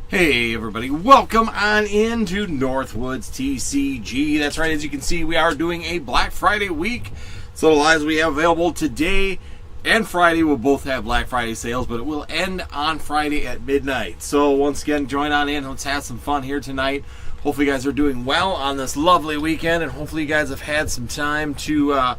Hey everybody, welcome on into Northwoods TCG. That's right, as you can see, we are doing a Black Friday week. So the lives we have available today and Friday will both have Black Friday sales, but it will end on Friday at midnight. So once again, join on in. Let's have some fun here tonight. Hopefully you guys are doing well on this lovely weekend, and hopefully you guys have had some time to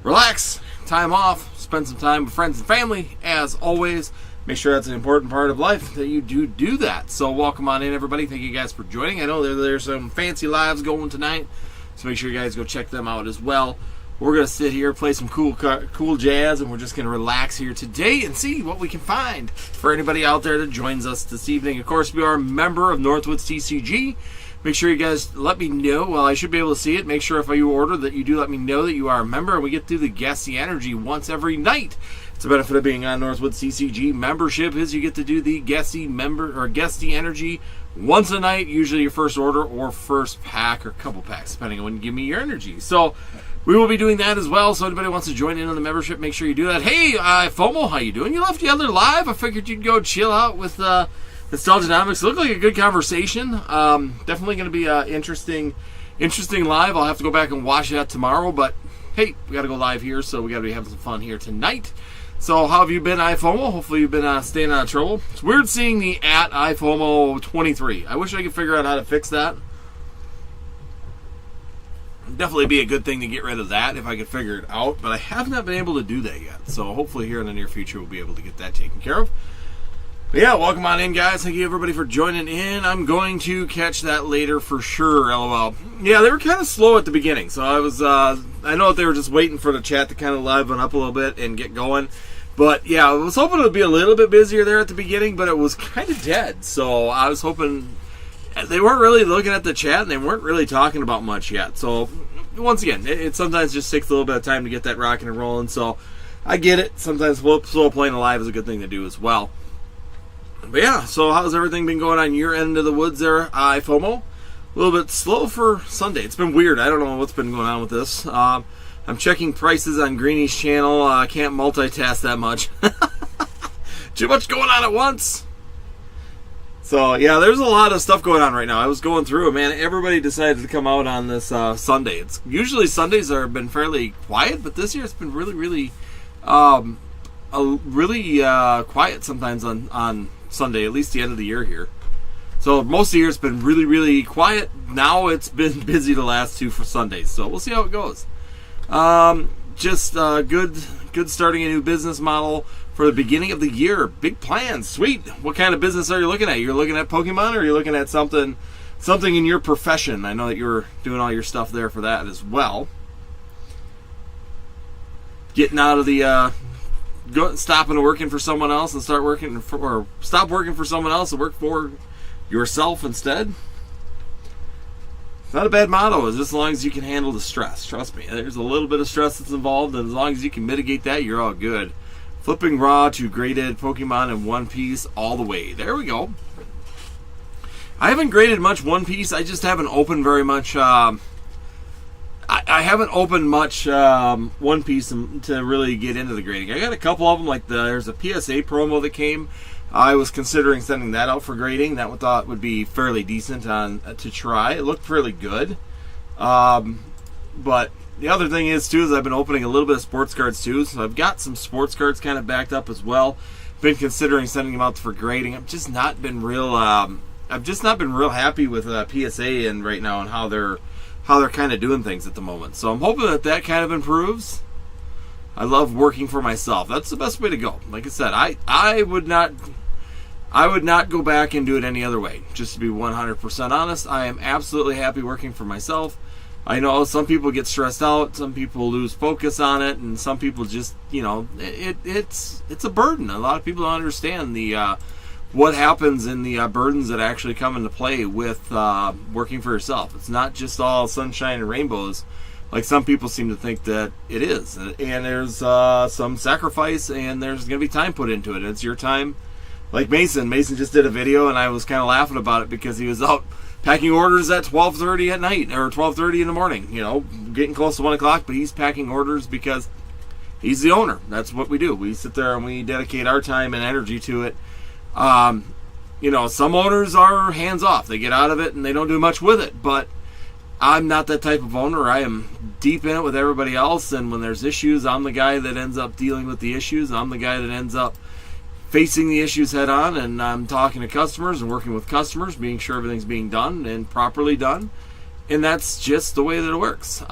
relax, time off, spend some time with friends and family, as always. Make sure that's an important part of life, that you do that. So welcome on in, everybody. Thank you guys for joining. I know there's some fancy lives going tonight, so make sure you guys go check them out as well. We're going to sit here, play some cool jazz, and we're just going to relax here today and see what we can find for anybody out there that joins us this evening. Of course, we are a member of Northwoods TCG. Make sure you guys let me know. Well, I should be able to see it. Make sure if you order that you do let me know that you are a member, and we get through the Guess the Energy once every night. It's a benefit of being on Northwoods CCG membership is you get to do the Guess the Energy once a night, usually your first order or first pack or couple packs, depending on when you give me your energy. So we will be doing that as well. So anybody wants to join in on the membership, make sure you do that. Hey, FOMO, how you doing? You left the other live. I figured you'd go chill out with Nostalgianomics. Looked like a good conversation. Definitely going to be an interesting live. I'll have to go back and watch that tomorrow. But hey, we got to go live here, so we got to be having some fun here tonight. So how have you been, iFOMO? Hopefully you've been staying out of trouble. It's weird seeing the at iFOMO23. I wish I could figure out how to fix that. Definitely be a good thing to get rid of that if I could figure it out, but I have not been able to do that yet. So hopefully here in the near future we'll be able to get that taken care of. But yeah, welcome on in, guys. Thank you everybody for joining in. I'm going to catch that later for sure, LOL. Yeah, they were kind of slow at the beginning, so I know that they were just waiting for the chat to kind of liven up a little bit and get going. But yeah, I was hoping it would be a little bit busier there at the beginning, but it was kind of dead. So I was hoping they weren't really looking at the chat and they weren't really talking about much yet. So once again, it sometimes just takes a little bit of time to get that rocking and rolling. So I get it. Sometimes slow playing live is a good thing to do as well. But yeah, so how's everything been going on your end of the woods there, iFOMO? A little bit slow for Sunday. It's been weird. I don't know what's been going on with this. I'm checking prices on Greeny's channel. I can't multitask that much. Too much going on at once. So yeah, there's a lot of stuff going on right now. I was going through it, man. Everybody decided to come out on this Sunday. It's usually Sundays have been fairly quiet, but this year it's been really quiet sometimes on Sunday, at least the end of the year here. So most of the year it's been really quiet. Now it's been busy the last two for Sundays. So we'll see how it goes. Just good starting a new business model for the beginning of the year. Big plans. Sweet. What kind of business are you looking at? You're looking at Pokemon, or are you looking at something in your profession? I know that you're doing all your stuff there for that as well. Getting out of the stopping and working for someone else and stop working for someone else and work for yourself instead. It's not a bad motto, just as long as you can handle the stress. Trust me, there's a little bit of stress that's involved, and as long as you can mitigate that, you're all good. Flipping raw to graded Pokemon in One Piece all the way. There we go. I haven't graded much One Piece. I just haven't opened very much. I haven't opened much One Piece to really get into the grading. I got a couple of them, like there's a PSA promo that came. I was considering sending that out for grading. That I thought would be fairly decent to try. It looked fairly good. But the other thing is I've been opening a little bit of sports cards too. So I've got some sports cards kind of backed up as well. Been considering sending them out for grading. I've just not been real happy with PSA and right now and how they're kind of doing things at the moment. So I'm hoping that kind of improves. I love working for myself. That's the best way to go. Like I said, I would not go back and do it any other way. Just to be 100% honest, I am absolutely happy working for myself. I know some people get stressed out, some people lose focus on it, and some people just, it's a burden. A lot of people don't understand what happens in the burdens that actually come into play with working for yourself. It's not just all sunshine and rainbows like some people seem to think that it is. And there's some sacrifice, and there's going to be time put into it. It's your time. Like Mason just did a video, and I was kind of laughing about it because he was out packing orders at 12:30 at night, or 12:30 in the morning, getting close to 1 o'clock, but he's packing orders because he's the owner. That's what we do. We sit there and we dedicate our time and energy to it. some owners are hands off. They get out of it and they don't do much with it. But I'm not that type of owner. I am deep in it with everybody else. And when there's issues, I'm the guy that ends up dealing with the issues. I'm the guy that ends up facing the issues head on. And I'm talking to customers and working with customers, making sure everything's being done and properly done. And that's just the way that it works.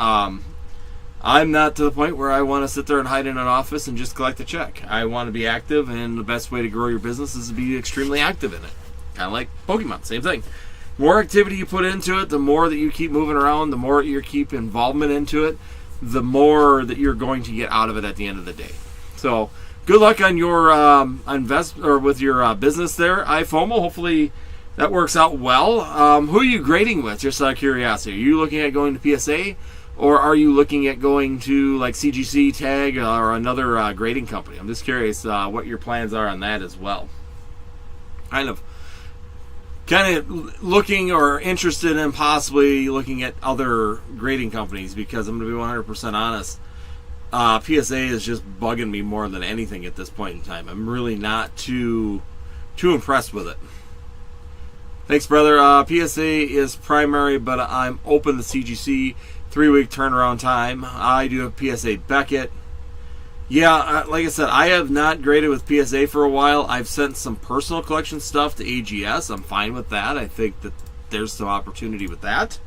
I'm not to the point where I want to sit there and hide in an office and just collect a check. I want to be active, and the best way to grow your business is to be extremely active in it. Kind of like Pokemon, same thing. The more activity you put into it, the more that you keep moving around, the more you keep involvement into it, the more that you're going to get out of it at the end of the day. So, good luck on your with your business there, iFOMO. Hopefully that works out well. Who are you grading with? Just out of curiosity, are you looking at going to PSA? Or are you looking at going to like CGC, Tag, or another grading company? I'm just curious what your plans are on that as well. Kind of looking or interested in possibly looking at other grading companies, because I'm going to be 100% honest. PSA is just bugging me more than anything at this point in time. I'm really not too impressed with it. Thanks, brother. PSA is primary, but I'm open to CGC. 3-week turnaround time. I do have PSA Beckett. Yeah, like I said, I have not graded with PSA for a while. I've sent some personal collection stuff to AGS. I'm fine with that. I think that there's some opportunity with that.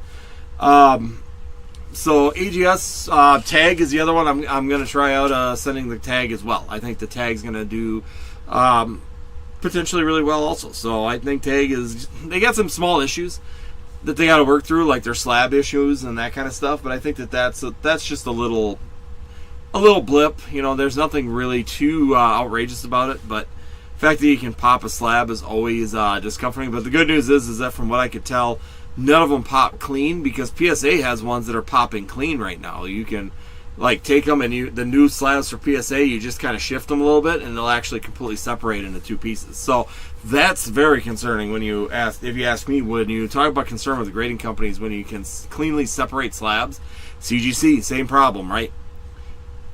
So AGS Tag is the other one. I'm going to try out sending the Tag as well. I think the Tag's going to do potentially really well also. So I think Tag they got some small issues that they got to work through, like their slab issues and that kind of stuff. But I think that's just a little blip. There's nothing really too outrageous about it. But the fact that you can pop a slab is always discomforting. But the good news is that from what I could tell, none of them pop clean, because PSA has ones that are popping clean right now. You can take them, and the new slabs for PSA, you just kind of shift them a little bit, and they'll actually completely separate into two pieces. So that's very concerning if you ask me, when you talk about concern with the grading companies, when you can cleanly separate slabs. CGC, same problem, right?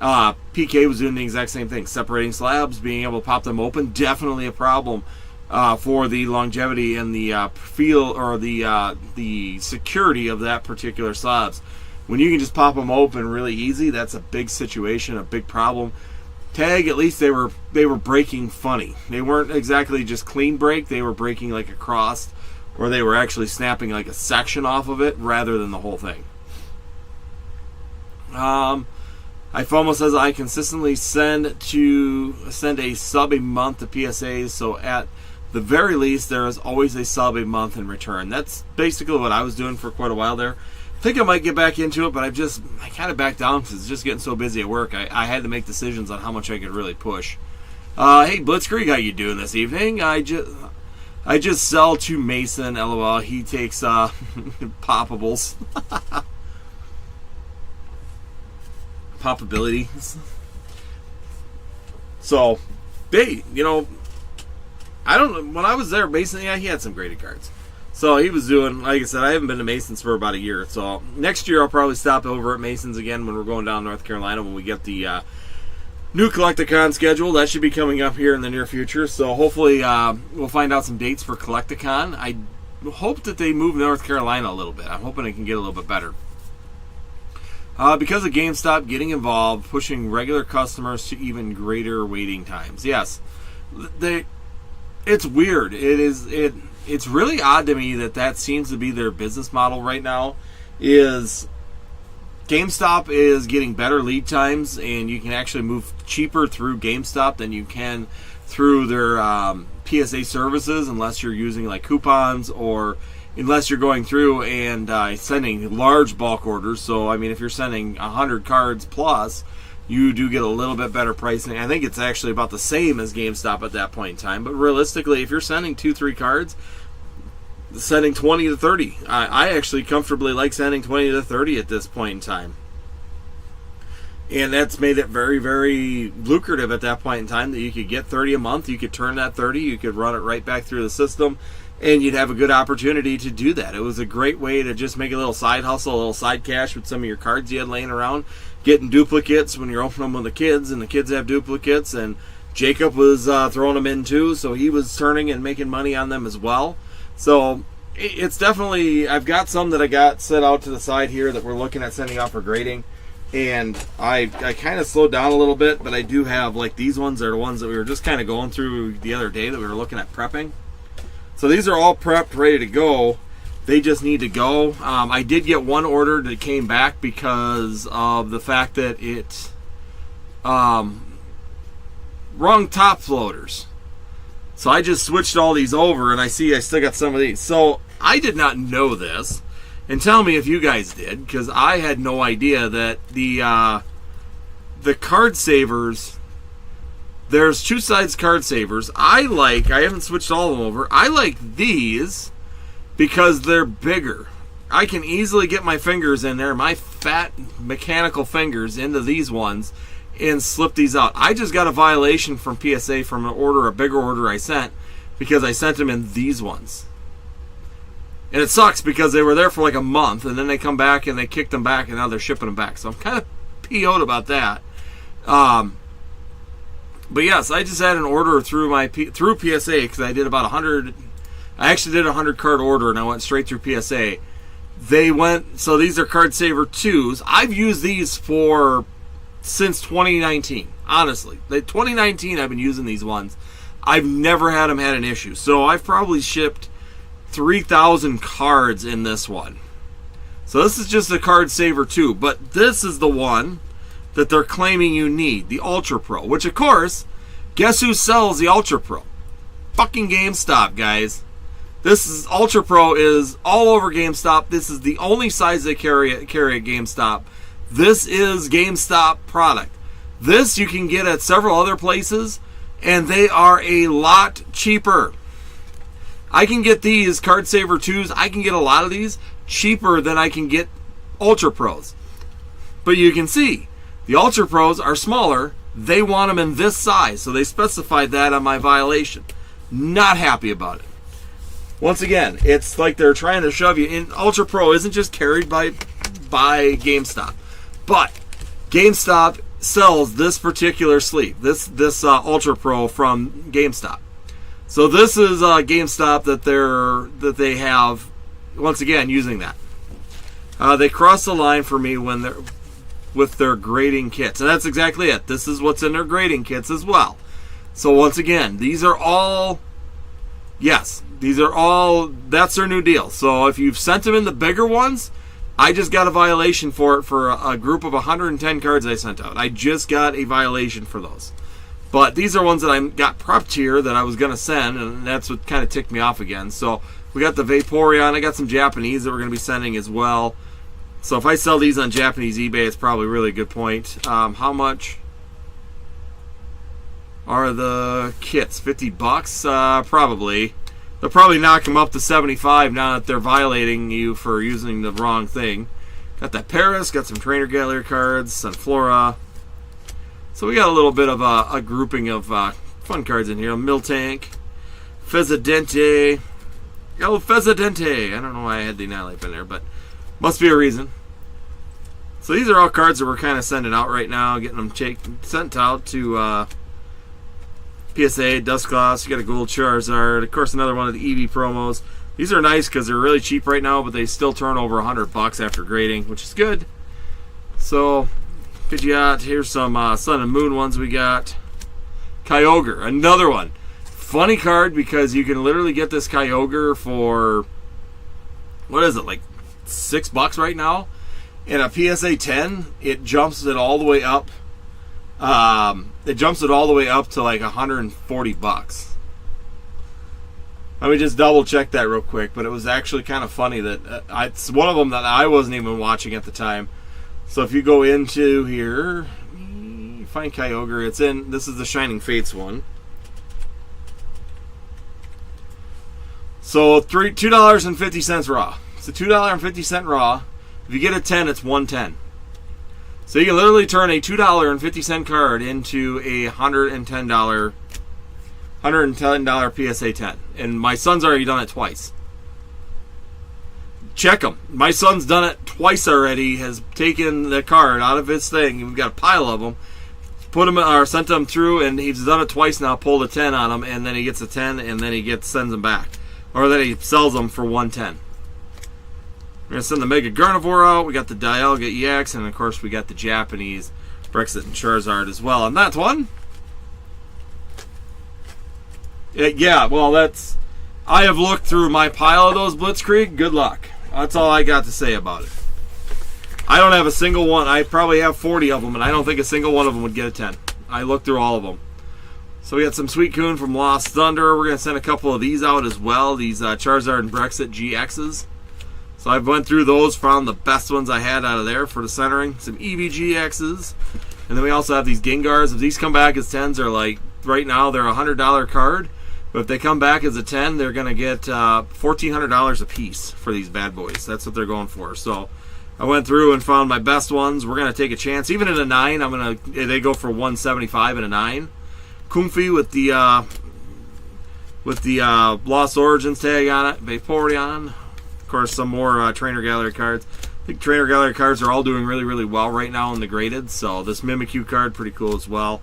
PK was doing the exact same thing, separating slabs, being able to pop them open, definitely a problem for the longevity and the feel, or the security of that particular slabs. When you can just pop them open really easy, that's a big situation, a big problem. Tag, at least they were breaking funny. They weren't exactly just clean break. They were breaking like across, or they were actually snapping like a section off of it rather than the whole thing. iFOMO says I consistently send a sub a month to PSAs, so at the very least there is always a sub a month in return. That's basically what I was doing for quite a while there. I think I might get back into it, but I kind of backed down because it's just getting so busy at work. I had to make decisions on how much I could really push. Hey, Blitzkrieg, how you doing this evening? I just sell to Mason, LOL. He takes poppables. Poppability. So, hey, I don't know. When I was there, Mason, yeah, he had some graded cards. So he was doing, like I said, I haven't been to Mason's for about a year. So next year I'll probably stop over at Mason's again when we're going down to North Carolina when we get the new Collecticon schedule. That should be coming up here in the near future. So hopefully we'll find out some dates for Collecticon. I hope that they move North Carolina a little bit. I'm hoping it can get a little bit better. Because of GameStop getting involved, pushing regular customers to even greater waiting times. Yes, it's weird. It's really odd to me that seems to be their business model right now. Is GameStop is getting better lead times, and you can actually move cheaper through GameStop than you can through their PSA services, unless you're using like coupons, or unless you're going through and sending large bulk orders. So, I mean, if you're sending 100 cards plus, you do get a little bit better pricing. I think it's actually about the same as GameStop at that point in time. But realistically, if you're sending 2-3 cards, sending 20 to 30. I actually comfortably like sending 20 to 30 at this point in time. And that's made it very, very lucrative at that point in time, that you could get 30 a month. You could turn that 30. You could run it right back through the system, and you'd have a good opportunity to do that. It was a great way to just make a little side hustle, a little side cash with some of your cards you had laying around, getting duplicates when you're opening them with the kids, and the kids have duplicates, and Jacob was throwing them in too, so he was turning and making money on them as well. So it's definitely, I've got some that I got set out to the side here that we're looking at sending off for grading. And I kind of slowed down a little bit, but I do have, like, these ones are the ones that we were just kind of going through the other day that we were looking at prepping. So these are all prepped, ready to go. They just need to go. I did get one order that came back because of the fact that it wrong top floaters. So I just switched all these over, and I see I still got some of these. So I did not know this. And tell me if you guys did, because I had no idea that the card savers, there's two sides card savers. I haven't switched all of them over. I like these because they're bigger. I can easily get my fingers in there, my fat mechanical fingers, into these ones and slip these out. I just got a violation from PSA from a bigger order I sent, because I sent them in these ones. And it sucks because they were there for like a month, and then they come back and they kicked them back, and now they're shipping them back. So I'm kind of PO'd about that. But yes, I just had an order through PSA, because I did about 100. I actually did a 100 card order, and I went straight through PSA. So these are Card Saver 2s. I've used these since 2019. Honestly, 2019 I've been using these ones. I've never had an issue. So I've probably shipped 3,000 cards in this one. So this is just a Card Saver 2, but this is the one that they're claiming you need, the Ultra Pro, which of course, guess who sells the Ultra Pro? Fucking GameStop, guys. Ultra Pro is all over GameStop. This is the only size they carry at GameStop. This is GameStop product. This you can get at several other places, and they are a lot cheaper. I can get these Card Saver 2s, I can get a lot of these cheaper than I can get Ultra Pros. But you can see, the Ultra Pros are smaller. They want them in this size, so they specified that on my violation. Not happy about it. Once again, it's like they're trying to shove you in. Ultra Pro isn't just carried by GameStop, but GameStop sells this particular sleeve, this Ultra Pro from GameStop. So this is GameStop that they have, once again, using that. They cross the line for me when they're with their grading kits, and that's exactly it. This is what's in their grading kits as well. So once again, these are all, that's their new deal. So if you've sent them in the bigger ones, I just got a violation for it for a group of 110 cards I sent out. I just got a violation for those. But these are ones that I got prepped here that I was going to send, and that's what kind of ticked me off again. So we got the Vaporeon. I got some Japanese that we're going to be sending as well. So if I sell these on Japanese eBay, it's probably really a good point. How much are the kits? $50? Probably. They'll probably knock them up to $75 now that they're violating you for using the wrong thing. Got that Paris, got some Trainer Gallery cards, Sunflora. So we got a little bit of a grouping of fun cards in here. Miltank, Fezadente. Oh, Fezadente. I don't know why I had the Annihilate in there, but must be a reason. So these are all cards that we're kind of sending out right now, getting them sent out to PSA, Dusclops. You got a Gold Charizard. Of course, another one of the EV promos. These are nice because they're really cheap right now, but they still turn over $100 after grading, which is good. So Pidgeot, here's some Sun and Moon ones we got. Kyogre, another one. Funny card because you can literally get this Kyogre for, what is it, like $6 right now? In a PSA 10, it jumps it all the way up. It jumps it all the way up to like $140. Let me just double check that real quick, but it was actually kind of funny that it's one of them that I wasn't even watching at the time. So if you go into here, you find Kyogre. It's in, this is the Shining Fates one. So $2.50 raw. It's a $2.50 raw. If you get a 10, it's $110. So you can literally turn a $2.50 card into a $110 PSA 10. And my son's already done it twice. Check him. My son's done it twice already. Has taken the card out of his thing. We've got a pile of them. put them or sent them through, and he's done it twice now. Pulled a 10 on them, and then he gets a 10, and then he sends them back, or then he sells them for 110. We're gonna send the Mega Gardevoir out. We got the Dialga EX, and of course we got the Japanese Brexit and Charizard as well. And that's one. Yeah, well, that's. I have looked through my pile of those Blitzkrieg. Good luck. That's all I got to say about it. I don't have a single one. I probably have 40 of them, and I don't think a single one of them would get a 10. I looked through all of them. So we got some Suicune from Lost Thunder. We're going to send a couple of these out as well. These Charizard and Brexit GXs. So I went through those, found the best ones I had out of there for the centering. Some EVGXs. And then we also have these Gengars. If these come back as 10s, they're like, right now, they're a $100 card. But if they come back as a 10, they're going to get $1,400 a piece for these bad boys. That's what they're going for. So I went through and found my best ones. We're going to take a chance. Even in a 9, they go for $175 in a 9. Comfey with the Lost Origins tag on it. Vaporeon. Of course, some more Trainer Gallery cards. I think Trainer Gallery cards are all doing really, really well right now in the graded. So this Mimikyu card, pretty cool as well.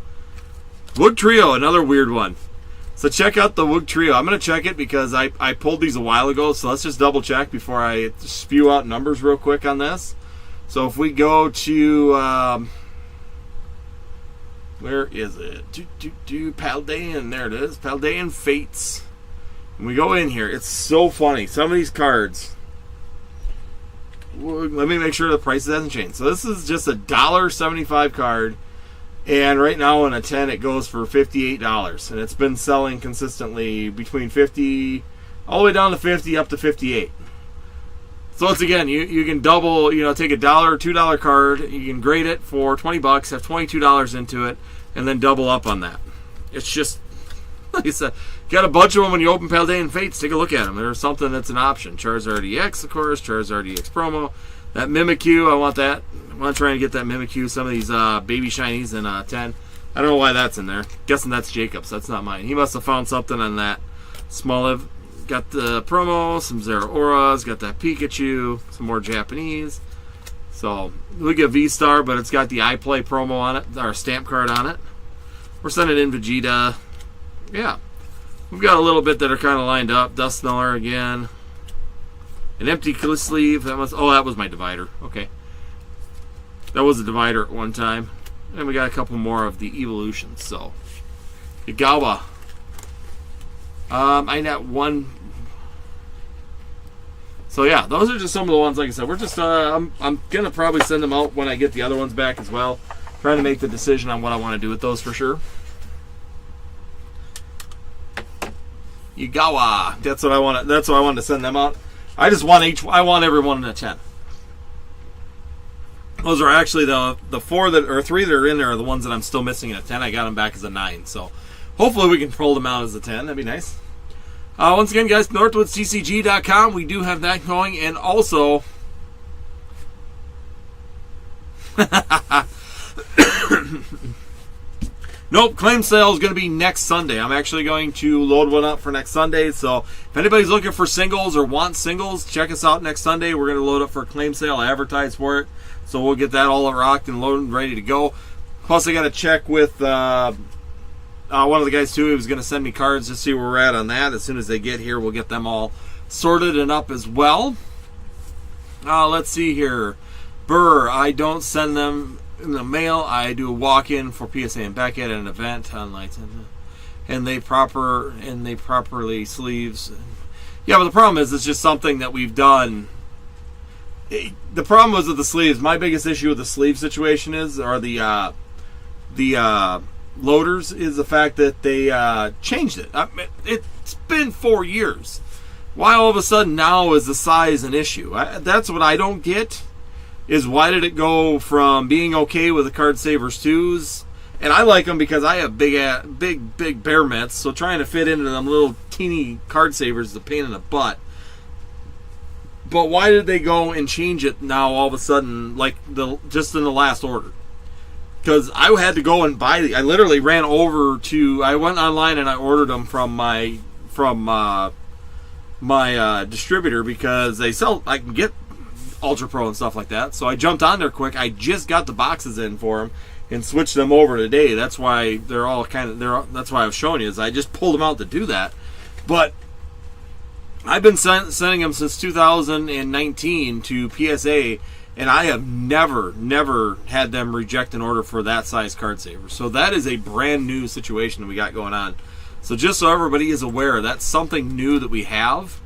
Wood Trio, another weird one. So check out the Woog Trio. I'm going to check it because I pulled these a while ago. So let's just double check before I spew out numbers real quick on this. So if we go to, where is it? Paldean. There it is. Paldean Fates. And we go in here. It's so funny. Some of these cards. Let me make sure the price hasn't changed. So this is just a $1.75 card. And right now in a 10 it goes for $58, and it's been selling consistently between 50 all the way down to 50 up to 58. So once again, you can double, take a $1 or $2 card, you can grade it for $20, have $22 into it, and then double up on that. It's just, like I said, got a bunch of them when you open Paldean Fates. Take a look at them. There's something that's an option. Charizard EX, of course, Charizard EX promo. That Mimikyu, I want that. I want to try and get that Mimikyu. Some of these baby shinies in 10. I don't know why that's in there. Guessing that's Jacob's. That's not mine. He must have found something on that. Smoliv. Got the promo. Some Zeraoras. Got that Pikachu. Some more Japanese. So, we get V-Star, but it's got the iPlay promo on it. Our stamp card on it. We're sending in Vegeta. Yeah. We've got a little bit that are kind of lined up. Dusknoir again. An empty sleeve. That was my divider. Okay. That was a divider at one time. And we got a couple more of the evolutions. So, Igawa. I got one. So yeah, those are just some of the ones. Like I said, we're just. I'm gonna probably send them out when I get the other ones back as well. Trying to make the decision on what I want to do with those for sure. Igawa. That's what I want. That's what I wanted to send them out. I just want I want everyone in a 10. Those are actually the 3 that are in there are the ones that I'm still missing in a 10. I got them back as a 9. So hopefully we can pull them out as a 10. That'd be nice. Once again, guys, NorthwoodsTCG.com. We do have that going, and also. Nope, claim sale is going to be next Sunday. I'm actually going to load one up for next Sunday. So if anybody's looking for singles or wants singles, check us out next Sunday. We're going to load up for a claim sale. I advertise for it. So we'll get that all rocked and loaded and ready to go. Plus, I got to check with one of the guys, too. He was going to send me cards to see where we're at on that. As soon as they get here, we'll get them all sorted and up as well. Let's see here. Burr, I don't send them in the mail. I do a walk-in for PSA and Beckett at an event on lights, and they properly sleeves. Yeah, but the problem is it's just something that we've done. The problem was with the sleeves. My biggest issue with the sleeve situation are the loaders is the fact that they changed it. It's been 4 years. Why all of a sudden now is the size an issue? That's what I don't get. Is why did it go from being okay with the Card Savers 2s, and I like them because I have big bear mitts, so trying to fit into them little teeny Card Savers is a pain in the butt. But why did they go and change it now all of a sudden, like just in the last order? Because I had to go and buy I literally ran over to. I went online and I ordered them from my distributor because they sell. I can get Ultra Pro and stuff like that. So I jumped on there quick. I just got the boxes in for them, and switch them over today. That's why they're all that's why I was showing you, is I just pulled them out to do that. But I've been sending them since 2019 to PSA, and I have never had them reject an order for that size card saver. So that is a brand new situation that we got going on. So just so everybody is aware, that's something new that we have,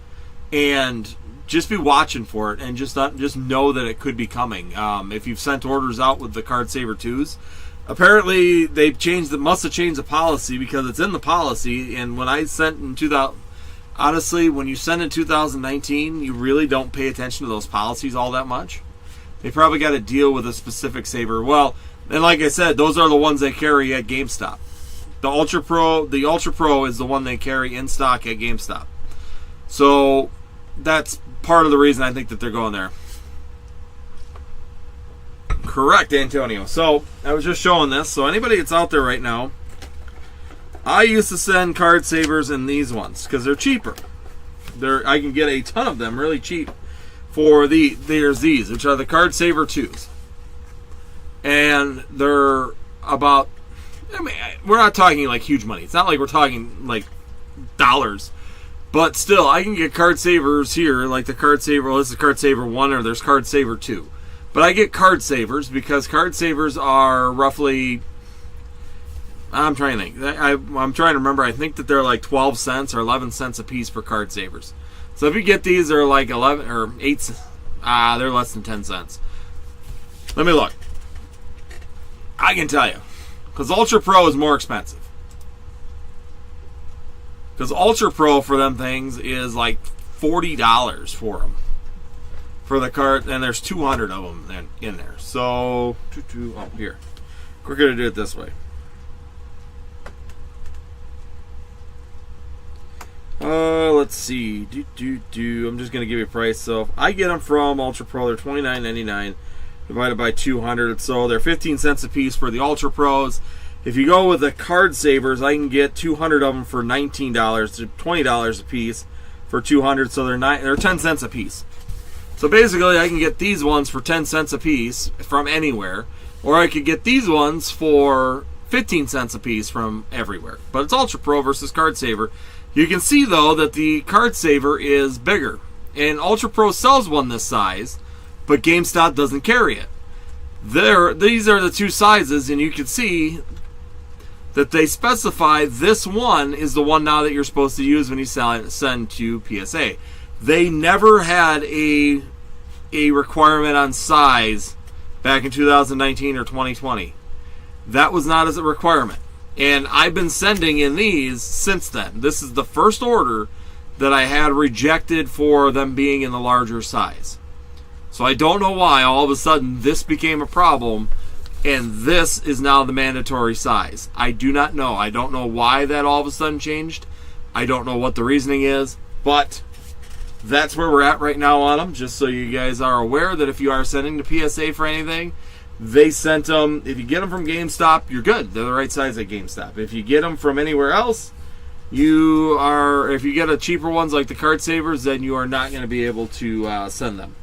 and just be watching for it, and just know that it could be coming. If you've sent orders out with the card saver 2s, apparently they must have changed the policy, because it's in the policy. And when I sent in 2000, honestly, when you send in 2019, you really don't pay attention to those policies all that much. They probably got to deal with a specific saver. Well, and like I said, those are the ones they carry at GameStop. The Ultra Pro is the one they carry in stock at GameStop. So that's part of the reason I think that they're going there. Correct, Antonio. So I was just showing this. So anybody that's out there right now, I used to send card savers in these ones because they're cheaper. I can get a ton of them really cheap for there's these, which are the card saver 2s. And they're about, I mean, we're not talking like huge money. It's not like we're talking like dollars. But still, I can get card savers here, like the card saver. Well, this is card saver 1, or there's card saver 2. But I get card savers because card savers are roughly, I'm trying to think. I'm trying to remember. I think that they're like 12 cents or 11 cents a piece for card savers. So if you get these, they're like 11 or 8. They're less than 10 cents. Let me look. I can tell you, because Ultra Pro is more expensive. Because Ultra Pro for them things is like $40 for them. For the card, and there's 200 of them in there. So, here. We're going to do it this way. Let's see. I'm just going to give you a price. So, if I get them from Ultra Pro, they're $29.99 divided by 200. So, they're 15 cents a piece for the Ultra Pros. If you go with the card savers, I can get 200 of them for $19 to $20 a piece for 200. So they're 10 cents a piece. So basically, I can get these ones for 10 cents a piece from anywhere, or I could get these ones for 15 cents a piece from everywhere. But it's Ultra Pro versus card saver. You can see though that the card saver is bigger, and Ultra Pro sells one this size, but GameStop doesn't carry it. These are the two sizes, and you can see that they specify this one is the one now that you're supposed to use when you send to PSA. They never had a requirement on size back in 2019 or 2020. That was not as a requirement. And I've been sending in these since then. This is the first order that I had rejected for them being in the larger size. So I don't know why all of a sudden this became a problem, and this is now the mandatory size. I do not know. I don't know why that all of a sudden changed. I don't know what the reasoning is, but that's where we're at right now on them, just so you guys are aware that if you are sending to PSA for anything, they sent them. If you get them from GameStop, you're good. They're the right size at GameStop. If you get them from anywhere else, if you get a cheaper ones like the card savers, then you are not going to be able to send them.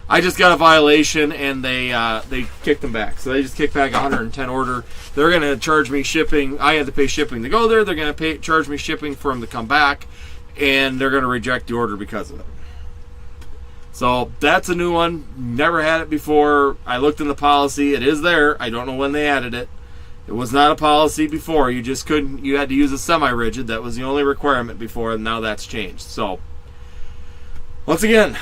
I just got a violation, and they kicked them back. So they just kicked back a 110 order. They're going to charge me shipping. I had to pay shipping to go there. They're going to charge me shipping for them to come back, and they're going to reject the order because of it. So that's a new one. Never had it before. I looked in the policy. It is there. I don't know when they added it. It was not a policy before. You just couldn't. You had to use a semi-rigid. That was the only requirement before, and now that's changed. So once again,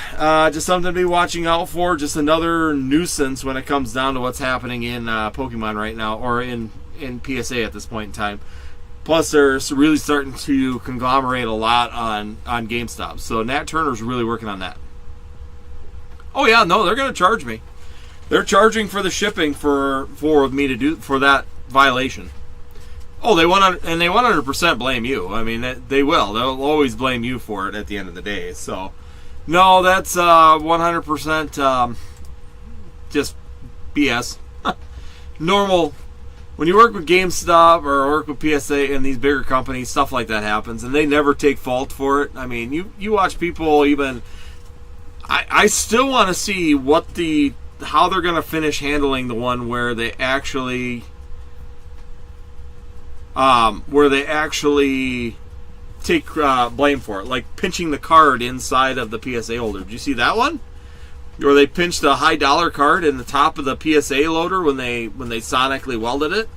just something to be watching out for. Just another nuisance when it comes down to what's happening in Pokemon right now, or in PSA at this point in time. Plus, they're really starting to conglomerate a lot on GameStop. So Nat Turner's really working on that. Oh yeah, no, they're going to charge me. They're charging for the shipping for me to do for that violation. Oh, they 100% blame you. I mean, they will. They'll always blame you for it at the end of the day. So, no, that's 100% just BS. Normal. When you work with GameStop or work with PSA and these bigger companies, stuff like that happens, and they never take fault for it. I mean, you watch people even. I still want to see what the how they're going to finish handling the one where they actually take blame for it, like pinching the card inside of the PSA holder. Did you see that one? Or they pinched a high dollar card in the top of the PSA loader when they sonically welded it.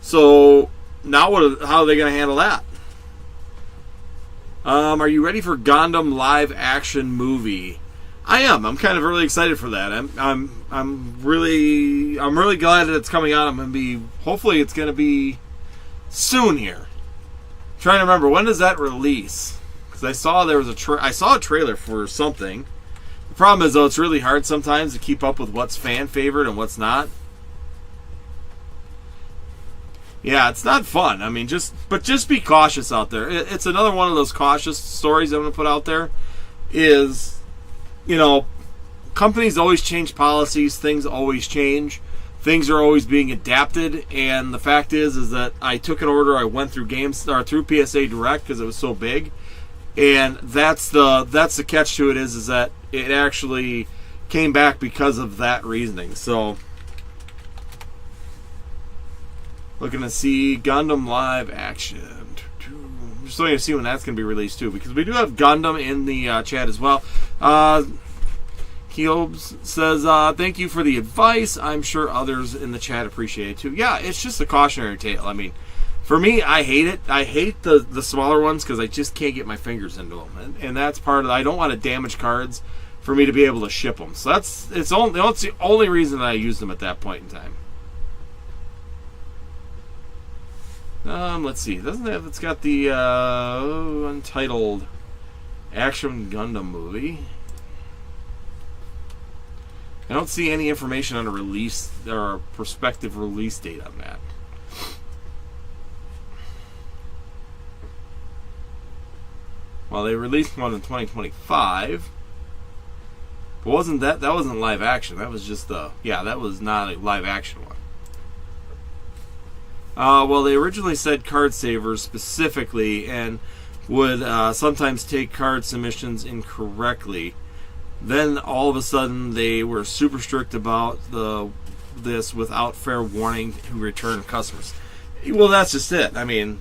So now how are they going to handle that? Are you ready for Gundam live action movie? I am. I'm kind of really excited for that. I'm really glad that it's coming out. Hopefully it's going to be soon here. I'm trying to remember, when does that release? Because I saw there was a trailer for something. The problem is, though, it's really hard sometimes to keep up with what's fan favorite and what's not. Yeah, it's not fun. I mean, just be cautious out there. It's another one of those cautious stories I'm going to put out there. Is, companies always change policies. Things always change. Things are always being adapted. And the fact is that I took an order. I went through through PSA Direct because it was so big. And that's the catch to it is that it actually came back because of that reasoning. So, looking to see Gundam live action. I'm just waiting to see when that's going to be released too, because we do have Gundam in the chat as well. Keobs says, thank you for the advice. I'm sure others in the chat appreciate it too. Yeah, it's just a cautionary tale. I mean, for me, I hate it. I hate the smaller ones because I just can't get my fingers into them. And that's part of it. I don't want to damage cards for me to be able to ship them. So that's the only reason that I use them at that point in time. Let's see. It's got the untitled Action Gundam movie. I don't see any information on a release or a prospective release date on that. Well, they released one in 2025. But that wasn't live action. That was just that was not a live action one. Well, they originally said card savers specifically and would sometimes take card submissions incorrectly. Then all of a sudden they were super strict about this without fair warning to return customers. Well, that's just it. I mean,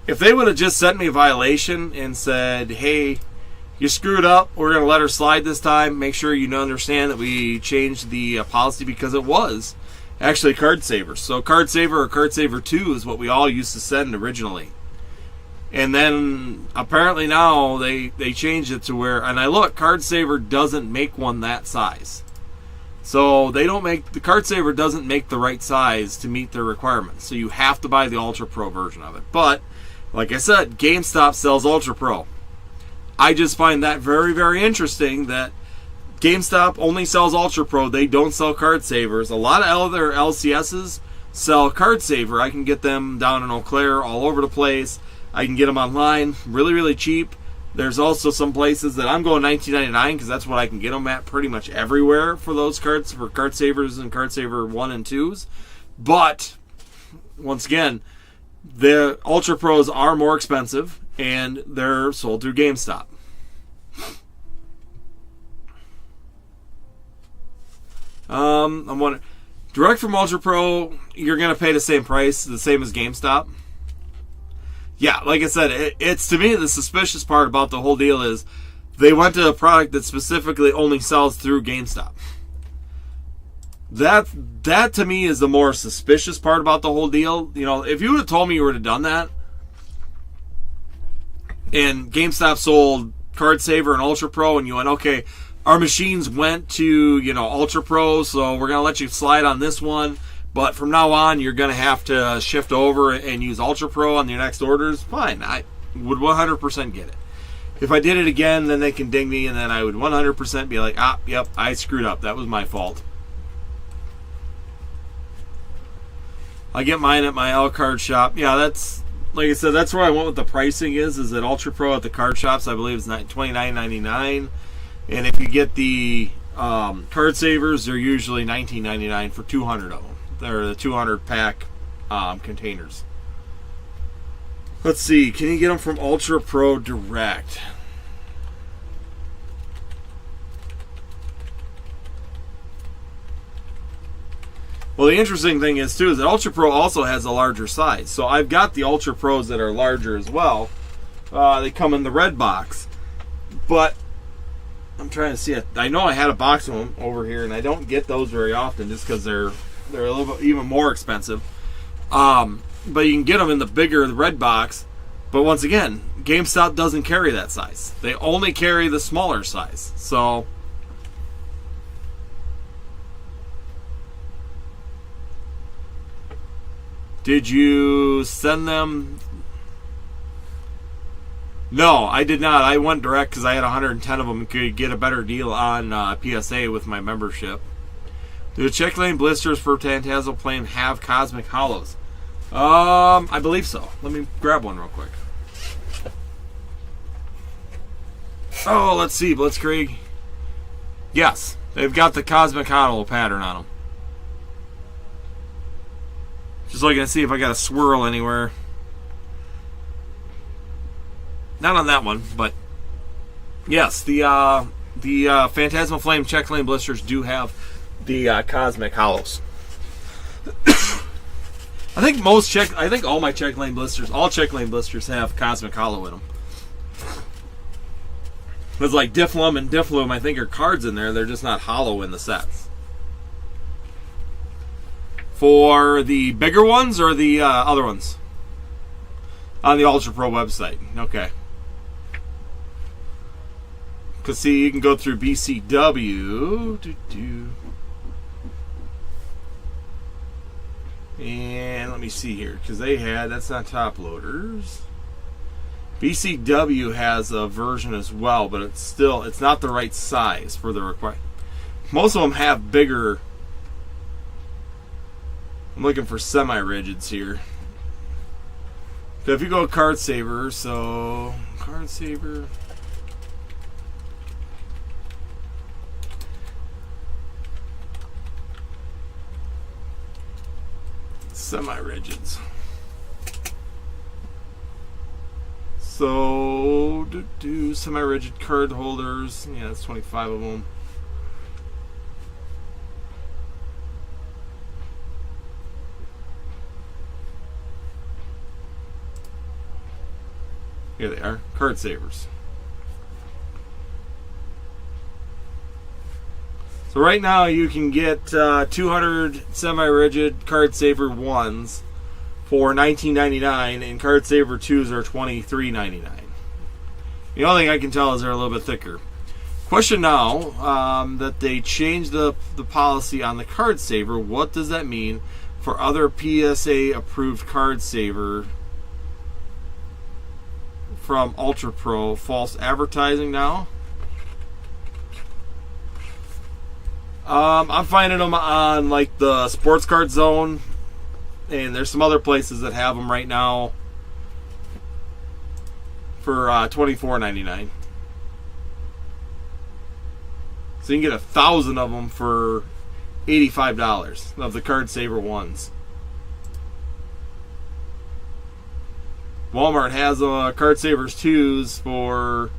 if they would have just sent me a violation and said, hey, you screwed up, we're going to let her slide this time, make sure you understand that we changed the policy because it was actually card saver. So card saver or card saver 2 is what we all used to send originally. And then apparently now they changed it to where, and I look, card saver doesn't make one that size. So the card saver doesn't make the right size to meet their requirements. So you have to buy the Ultra Pro version of it. But like I said, GameStop sells Ultra Pro. I just find that very, very interesting that GameStop only sells Ultra Pro. They don't sell card savers. A lot of other LCSs sell card saver. I can get them down in Eau Claire, all over the place. I can get them online, really, really cheap. There's also some places that I'm going $19.99 because that's what I can get them at pretty much everywhere for those cards, for card savers and card saver 1 and 2s. But once again, the Ultra Pros are more expensive and they're sold through GameStop. I'm wondering, direct from Ultra Pro, you're going to pay the same price, the same as GameStop. Yeah, like I said, it's to me the suspicious part about the whole deal is they went to a product that specifically only sells through GameStop. That to me is the more suspicious part about the whole deal. If you would have told me you would have done that, and GameStop sold Card Saver and Ultra Pro, and you went, okay, our machines went to Ultra Pro, so we're gonna let you slide on this one. But from now on, you're going to have to shift over and use Ultra Pro on your next orders. Fine, I would 100% get it. If I did it again, then they can ding me, and then I would 100% be like, yep, I screwed up. That was my fault. I get mine at my L card shop. Yeah, that's, like I said, that's where I went with the pricing is that Ultra Pro at the card shops, I believe, is $29.99. And if you get the card savers, they're usually $19.99 for 200 of them. They're the 200 pack containers. Let's see. Can you get them from Ultra Pro Direct? Well, the interesting thing is, too, is that Ultra Pro also has a larger size. So I've got the Ultra Pros that are larger as well. They come in the red box. But I'm trying to see it. I know I had a box of them over here, and I don't get those very often just because they're a little bit even more expensive. But you can get them in the bigger red box. But once again, GameStop doesn't carry that size. They only carry the smaller size. So did you send them? No, I did not. I went direct because I had 110 of them and could get a better deal on PSA with my membership. Do the check lane blisters for Phantasmal Flame have Cosmic Hollows? I believe so. Let me grab one real quick. Oh, let's see. Blitzkrieg. Yes, they've got the Cosmic Hollow pattern on them. Just looking to see if I got a swirl anywhere. Not on that one, but yes, the Phantasmal Flame check lane blisters do have the Cosmic Hollows. I think all my check lane blisters, all check lane blisters have Cosmic Hollow in them. It's like Difflum and Diffloom, I think, are cards in there. They're just not hollow in the sets. For the bigger ones or the other ones? On the Ultra Pro website. Okay. Because, see, you can go through BCW. And let me see here. Because that's not top loaders. BCW has a version as well, but it's not the right size for the requirement. Most of them have bigger. I'm looking for semi-rigids here. So if you go Card Saver, Card Saver. Semi-rigids. So, semi-rigid card holders. Yeah, that's 25 of them. Here they are, Card Savers. So right now you can get 200 semi-rigid Card Saver 1s for $19.99, and Card Saver 2s are $23.99. The only thing I can tell is they're a little bit thicker. Question now, that they changed the policy on the Card Saver, what does that mean for other PSA approved Card Saver from Ultra Pro? False advertising now? I'm finding them on like the Sports Card Zone, and there's some other places that have them right now for $24.99. So you can get 1,000 of them for $85 of the Card Saver 1s. Walmart has Card Savers 2s for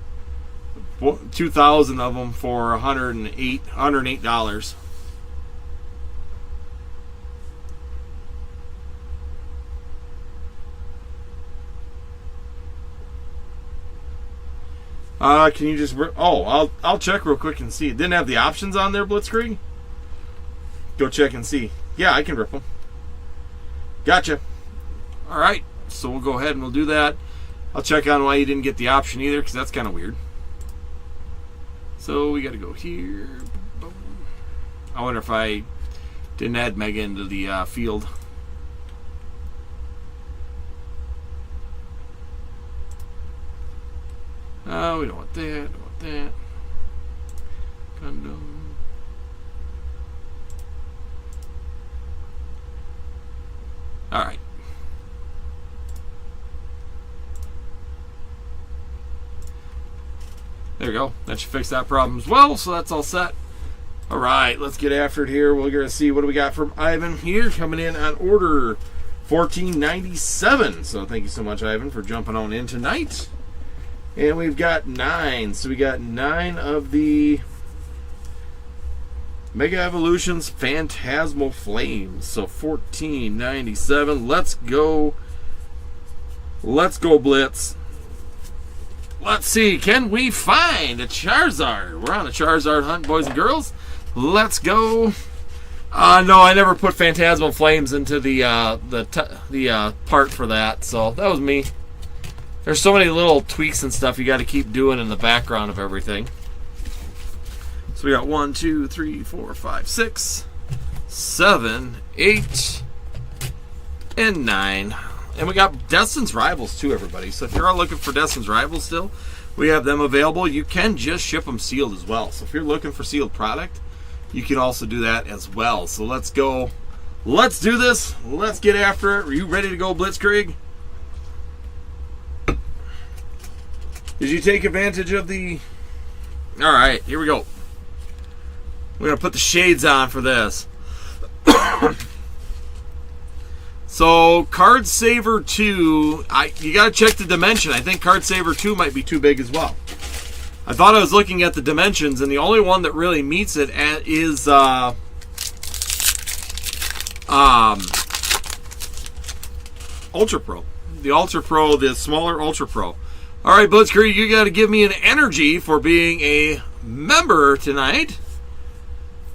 2,000 of them for $108. Can you just? I'll check real quick and see. It didn't have the options on there, Blitzkrieg. Go check and see. Yeah, I can rip them. Gotcha. All right, so we'll go ahead and we'll do that. I'll check on why you didn't get the option either, because that's kind of weird. So we got to go here. I wonder if I didn't add Mega into the field. We don't want that. Don't want that. Gundam. All right. There we go. That should fix that problem as well. So that's all set. All right, let's get after it here. We're going to see what do we got from Ivan here, coming in on order 1497. So thank you so much, Ivan, for jumping on in tonight. And we've got 9. So we got 9 of the Mega Evolutions Phantasmal Flames. So 14.97. Let's go. Let's go, Blitz. Let's see. Can we find a Charizard? We're on a Charizard hunt, boys and girls. Let's go. No, I never put Phantasmal Flames into the part for that. So that was me. There's so many little tweaks and stuff you got to keep doing in the background of everything. So we got 1, 2, 3, 4, 5, 6, 7, 8, and 9. And we got Destin's Rivals too, everybody. So if you're all looking for Destin's Rivals still, we have them available. You can just ship them sealed as well. So if you're looking for sealed product, you can also do that as well. So let's go. Let's do this. Let's get after it. Are you ready to go, Blitzkrieg? Did you take advantage of the... All right, here we go. We're going to put the shades on for this. So, Card Saver 2, you got to check the dimension. I think Card Saver 2 might be too big as well. I thought I was looking at the dimensions, and the only one that really meets it is Ultra Pro. The Ultra Pro, the smaller Ultra Pro. All right, Blitzkrieg, you got to give me an energy for being a member tonight.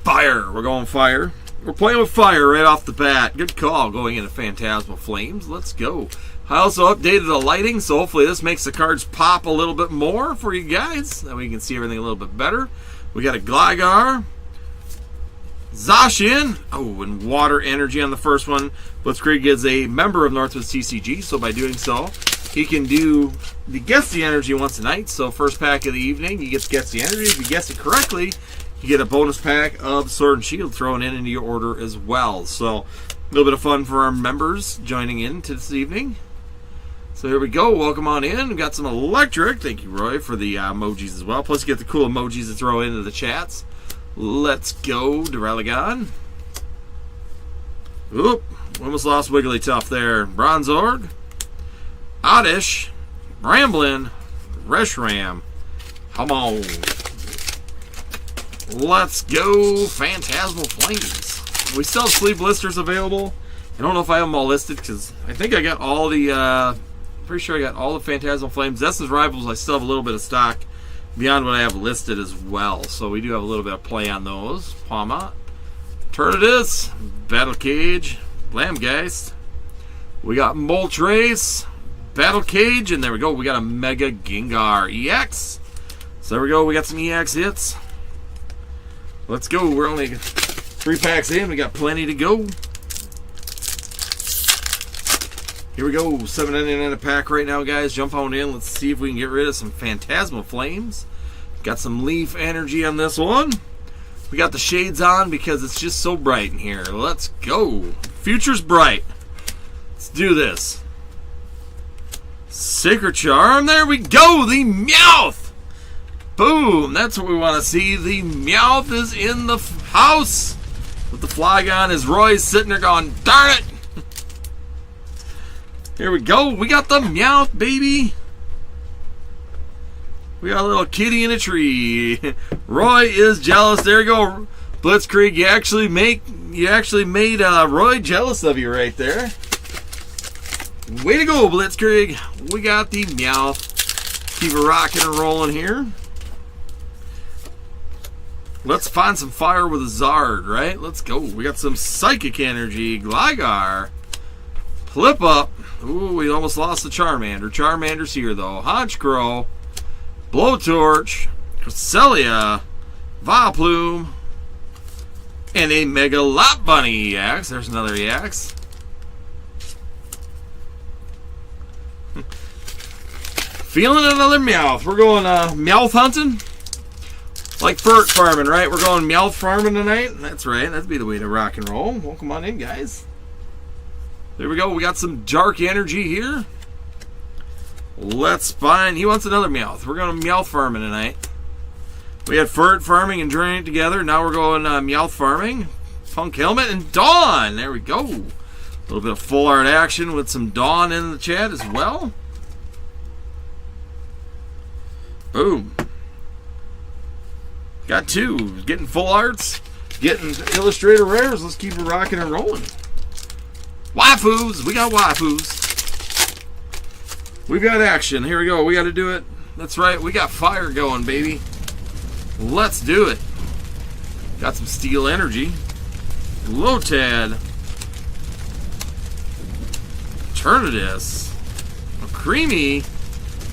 Fire. We're going fire. We're playing with fire right off the bat. Good call going into Phantasmal Flames. Let's go. I also updated the lighting, so hopefully this makes the cards pop a little bit more for you guys. That way you can see everything a little bit better. We got a Gligar. Zacian. Oh, and Water Energy on the first one. Blitzkrieg is a member of Northwoods TCG, so by doing so, he can guess the energy once a night. So first pack of the evening, you get to guess the energy. If you guess it correctly, you get a bonus pack of Sword and Shield thrown into your order as well. So a little bit of fun for our members joining in to this evening. So here we go. Welcome on in. We've got some electric. Thank you, Roy, for the emojis as well. Plus you get the cool emojis to throw into the chats. Let's go, Duraligon. Oop, almost lost Wigglytuff there. Bronzorg. Oddish. Bramblin. Reshiram. Come on. Let's go, Phantasmal Flames. We still have sleeve blisters available. I don't know if I have them all listed because I think I got all the, pretty sure I got all the Phantasmal Flames. Destin's Rivals, I still have a little bit of stock beyond what I have listed as well. So we do have a little bit of play on those. Palma, Turtidus, Battle Cage, Blamgeist. We got Moltres, Battle Cage, and there we go. We got a Mega Gengar EX. So there we go. We got some EX hits. Let's go. We're only 3 packs in. We got plenty to go. Here we go. $7.99 a pack right now, guys. Jump on in. Let's see if we can get rid of some Phantasmal Flames. Got some Leaf Energy on this one. We got the shades on because it's just so bright in here. Let's go. Future's bright. Let's do this. Sacred Charm. There we go. The Meowth. Boom! That's what we want to see. The Meowth is in the house with the Flygon as Roy's sitting there going, darn it! Here we go. We got the Meowth, baby. We got a little kitty in a tree. Roy is jealous. There you go, Blitzkrieg. You actually made Roy jealous of you right there. Way to go, Blitzkrieg. We got the Meowth. Keep it rocking and rolling here. Let's find some fire with a Zard, right? Let's go. We got some Psychic Energy, Gligar, Flip-Up. Ooh, we almost lost the Charmander. Charmander's here, though. Honchkrow, Blowtorch, Cresselia, Vileplume, and a Mega Lot Bunny EX. There's another EX. Feeling another Meowth. We're going Meowth hunting. Like Furt farming, right? We're going Meowth farming tonight. That's right. That'd be the way to rock and roll. Well, come on in, guys. There we go. We got some Dark Energy here. Let's find... He wants another Meowth. We're going Meowth farming tonight. We had Furt farming and joining it together. Now we're going Meowth farming. Punk Helmet and Dawn. There we go. A little bit of full art action with some Dawn in the chat as well. Boom. Got 2. Getting full arts. getting Illustrator rares. Let's keep it rocking and rolling. Waifus. We got waifus. We've got action. Here we go. We got to do it. That's right. We got fire going, baby. Let's do it. Got some steel energy. Lotad. Eternatus. A creamy.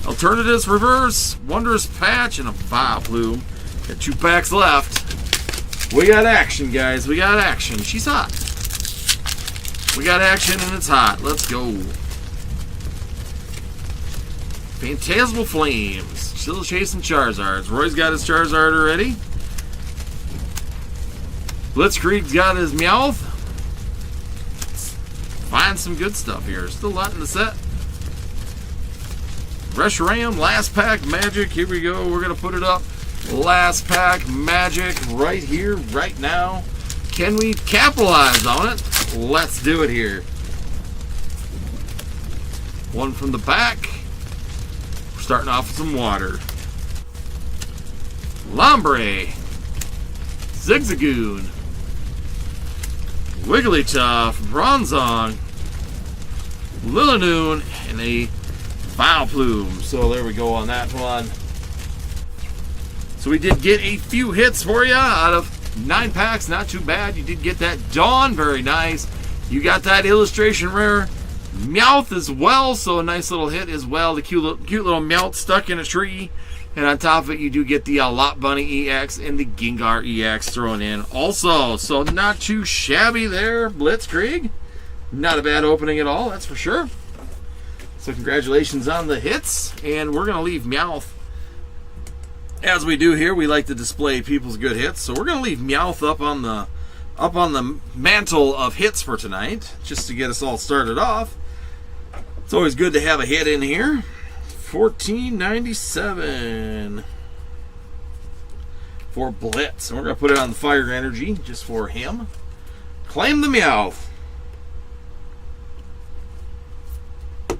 Eternatus reverse. Wondrous patch and a Vileplume. Got 2 packs left. We got action, guys. We got action. She's hot. We got action and it's hot. Let's go. Phantasmal Flames. Still chasing Charizards. Roy's got his Charizard already. Blitzkrieg's got his Meowth. Find some good stuff here. Still a lot in the set. Reshiram, last pack magic. Here we go. We're going to put it up. Last pack magic right here, right now. Can we capitalize on it? Let's do it here. One from the back. We're starting off with some water. Lombre. Zigzagoon. Wigglytuff. Bronzong. Lilinoon. And a Vileplume. So there we go on that one. So we did get a few hits for you out of 9 packs. Not too bad. You did get that Dawn. Very nice. You got that illustration rare Meowth as well. So a nice little hit as well. The cute little Meowth stuck in a tree. And on top of it, you do get the Lot Bunny EX and the Gengar EX thrown in also. So not too shabby there, Blitzkrieg. Not a bad opening at all, that's for sure. So congratulations on the hits. And we're going to leave Meowth. As we do here, we like to display people's good hits. So we're going to leave Meowth up on the mantle of hits for tonight, just to get us all started off. It's always good to have a hit in here. $14.97 for Blitz. And we're going to put it on the fire energy just for him. Claim the Meowth. So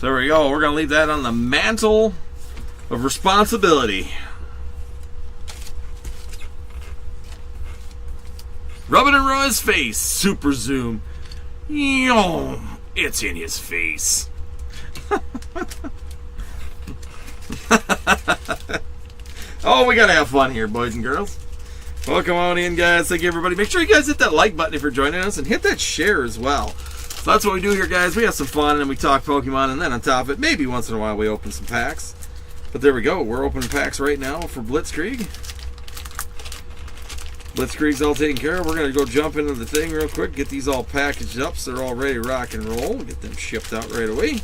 there we go. We're going to leave that on the mantle of responsibility. Rub it in Roy's face. Super zoom. Yom. It's in his face. Oh, we gotta have fun here, boys and girls. Welcome on in, guys. Thank you, everybody. Make sure you guys hit that like button if you're joining us, and hit that share as well. So that's what we do here, guys. We have some fun, and we talk Pokemon, and then on top of it, maybe once in a while we open some packs. But there we go. We're opening packs right now for Blitzkrieg. Blitzkrieg's all taken care of. We're going to go jump into the thing real quick, get these all packaged up so they're all ready to rock and roll. Get them shipped out right away.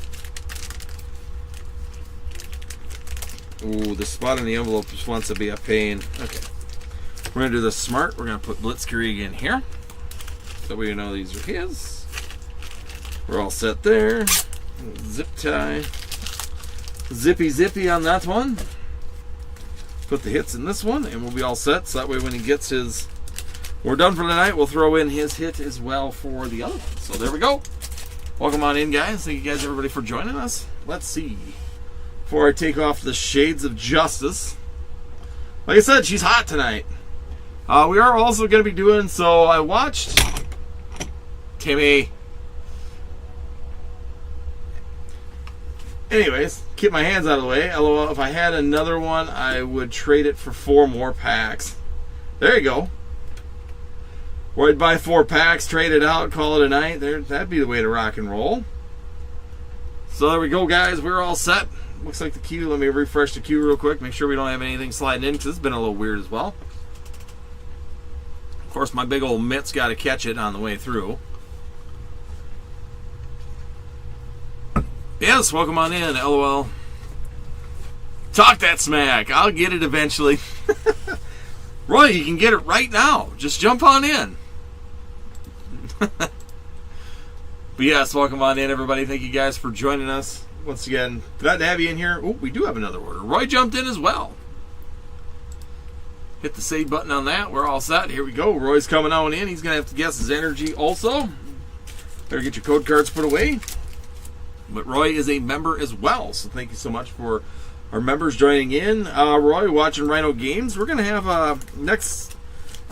Ooh, the spot on the envelope just wants to be a pain. Okay. We're going to do this smart. We're going to put Blitzkrieg in here. So we know these are his. We're all set there. Zip tie. Zippy on that one. Put the hits in this one, and we'll be all set. So that way when he gets his... We're done for the night. We'll throw in his hit as well for the other one. So there we go. Welcome on in, guys. Thank you guys, everybody, for joining us. Let's see. Before I take off the shades of justice. Like I said, she's hot tonight. We are also going to be doing... So I watched... Timmy. Anyways, keep my hands out of the way. LOL, if I had another one, I would trade it for 4 more packs. There you go. Or I'd buy 4 packs, trade it out, call it a night. That'd be the way to rock and roll. So there we go, guys. We're all set. Looks like the queue. Let me refresh the queue real quick. Make sure we don't have anything sliding in, because it's been a little weird as well. Of course, my big old mitt's got to catch it on the way through. Yes, welcome on in, LOL. Talk that smack. I'll get it eventually. Roy, you can get it right now. Just jump on in. But yes, welcome on in, everybody. Thank you guys for joining us. Once again, glad to have you in here. Oh, we do have another order. Roy jumped in as well. Hit the save button on that. We're all set. Here we go. Roy's coming on in. He's going to have to guess his energy also. Better get your code cards put away. But Roy is a member as well, so thank you so much for our members joining in. Roy, watching Rhino Games. We're going to have next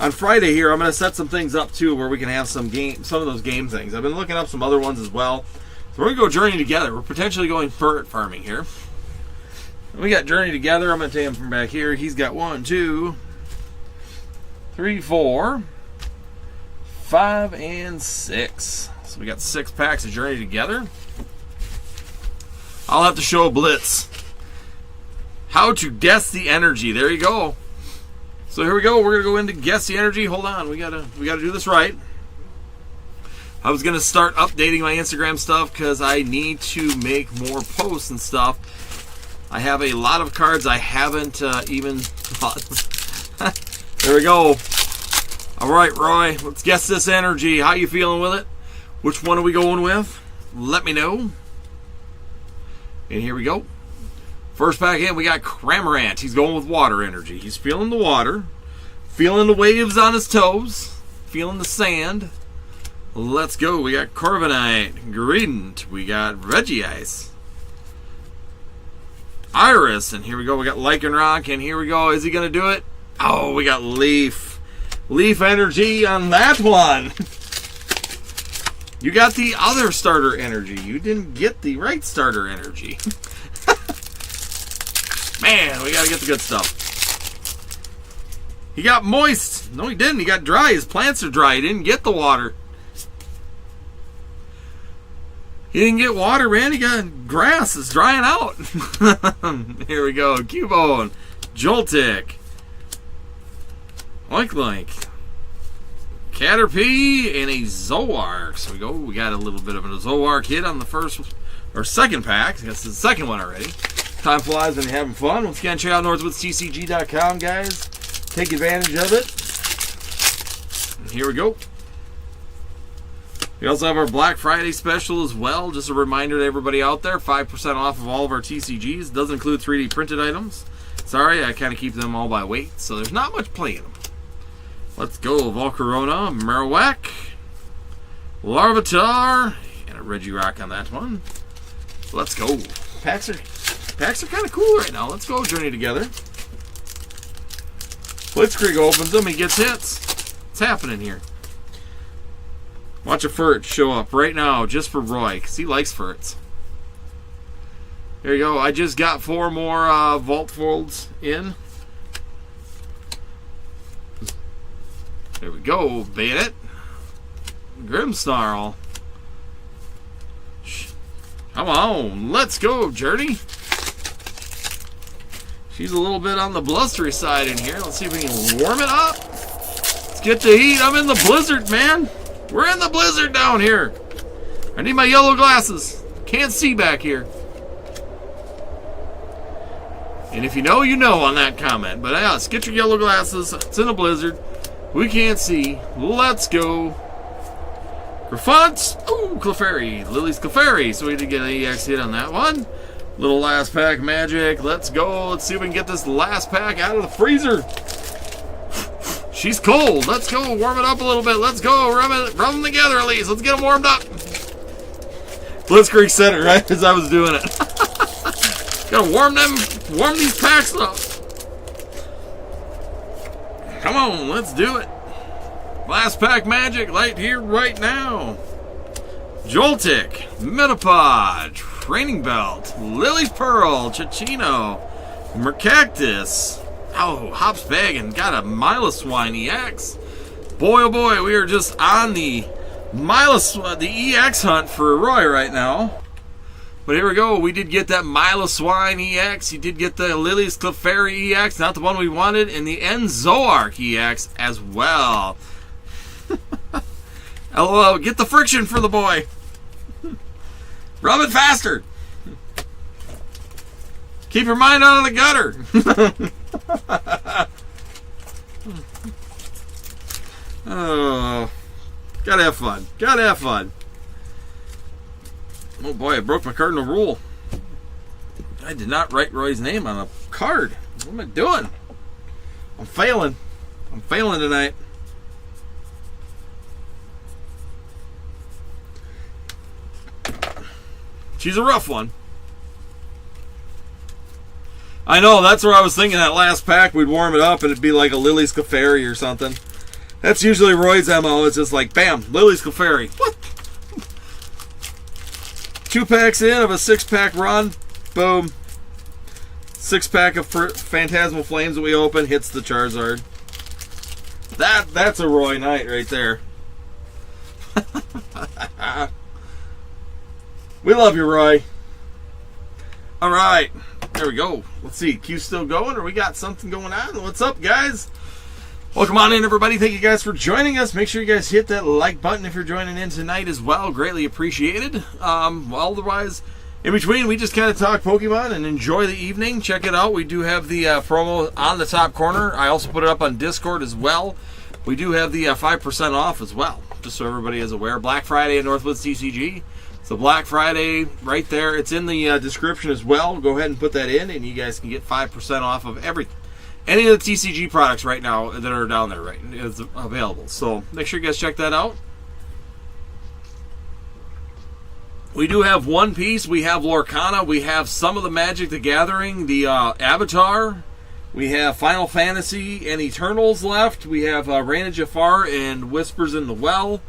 on Friday here, I'm going to set some things up too where we can have some of those game things. I've been looking up some other ones as well. So we're going to go Journey Together. We're potentially going ferret farming here. We got Journey Together. I'm going to take him from back here. He's got 1, 2, 3, 4, 5, and 6. So we got 6 packs of Journey Together. I'll have to show a blitz. How to guess the energy. There you go. So here we go. We're gonna go into guess the energy. Hold on. We gotta do this right. I was gonna start updating my Instagram stuff because I need to make more posts and stuff. I have a lot of cards I haven't even thought. There we go. All right, Roy. Let's guess this energy. How you feeling with it? Which one are we going with? Let me know. And here we go. First pack in, we got Cramorant. He's going with water energy. He's feeling the water, feeling the waves on his toes, feeling the sand. Let's go. We got Corviknight, Greedent. We got Regice, Iris, and here we go. We got Lycanroc, and here we go. Is he going to do it? Oh, we got Leaf. Leaf energy on that one. You got the other starter energy. You didn't get the right starter energy. Man, we got to get the good stuff. He got moist. No, he didn't. He got dry. His plants are dry. He didn't get the water. He didn't get water, man. He got grass. It's drying out. Here we go. Cubone, Joltik, Oink, Caterpie, and a Zoroark. So we got a little bit of a Zoroark hit on the first or second pack. I guess it's the second one already. Time flies when you're having fun. Once again, check out NorthwoodsTCG.com, guys. Take advantage of it. And here we go. We also have our Black Friday special as well. Just a reminder to everybody out there, 5% off of all of our TCGs. Does include 3D printed items. Sorry, I kind of keep them all by weight, so there's not much play in them. Let's go. Volcarona, Marowak, Larvitar, and a Regirock on that one. Let's go. Packs are kind of cool right now. Let's go Journey Together. Blitzkrieg opens them. He gets hits. What's happening here? Watch a Furt show up right now just for Roy because he likes Furts. There you go. I just got 4 more Vault Folds in. There we go. Bayonet. Grimmsnarl. Come on. Let's go, Journey. She's a little bit on the blustery side in here. Let's see if we can warm it up. Let's get the heat. I'm in the blizzard, man. We're in the blizzard down here. I need my yellow glasses. Can't see back here. And if you know, you know on that comment. But yeah, let's get your yellow glasses. It's in a blizzard. We can't see. Let's go. Griffont. Ooh, Clefairy. Lily's Clefairy. So we did get an EX hit on that one. Little last pack magic. Let's go. Let's see if we can get this last pack out of the freezer. She's cold. Let's go. Warm it up a little bit. Let's go. Rub them together at least. Let's get them warmed up. Blitzkrieg said it right as I was doing it. Gotta warm these packs up. Come on. Let's do it. Last pack magic right here, right now. Joltik, Metapod, Training Belt, Lily's Pearl, Chachino, Mercactus. Oh, Hops Bag and got a Miloswine EX. Boy, oh boy, we are just on the the EX hunt for Roy right now. But here we go. We did get that Miloswine EX. You did get the Lily's Clefairy EX, not the one we wanted, and the Zoroark EX as well. LOL, get the friction for the boy. Rub it faster. Keep your mind out of the gutter. Oh, gotta have fun. Gotta have fun. Oh boy, I broke my cardinal rule. I did not write Roy's name on a card. What am I doing? I'm failing. I'm failing tonight. She's a rough one. I know, that's where I was thinking that last pack we'd warm it up and it'd be like a Lily's Clefairy or something. That's usually Roy's MO. It's just like, bam, Lily's Clefairy. What? 2 packs in of a 6-pack run. Boom. 6-pack of Phantasmal Flames that we open hits the Charizard. That's a Roy night right there. We love you, Roy. All right. There we go. Let's see. Q's still going, or we got something going on? What's up, guys? Welcome on in, everybody. Thank you guys for joining us. Make sure you guys hit that like button if you're joining in tonight as well. Greatly appreciated. Well, otherwise, in between, we just kind of talk Pokemon and enjoy the evening. Check it out. We do have the promo on the top corner. I also put it up on Discord as well. We do have the 5% off as well, just so everybody is aware. Black Friday at Northwoods TCG. So Black Friday right there. It's in the description as well. Go ahead and put that in, and you guys can get 5% off of any of the TCG products right now that are down there, right, is available. So make sure you guys check that out. We do have One Piece. We have Lorcana. We have some of the Magic the Gathering, the Avatar. We have Final Fantasy and Eternals left. We have Rain of Jafar and Whispers in the Well.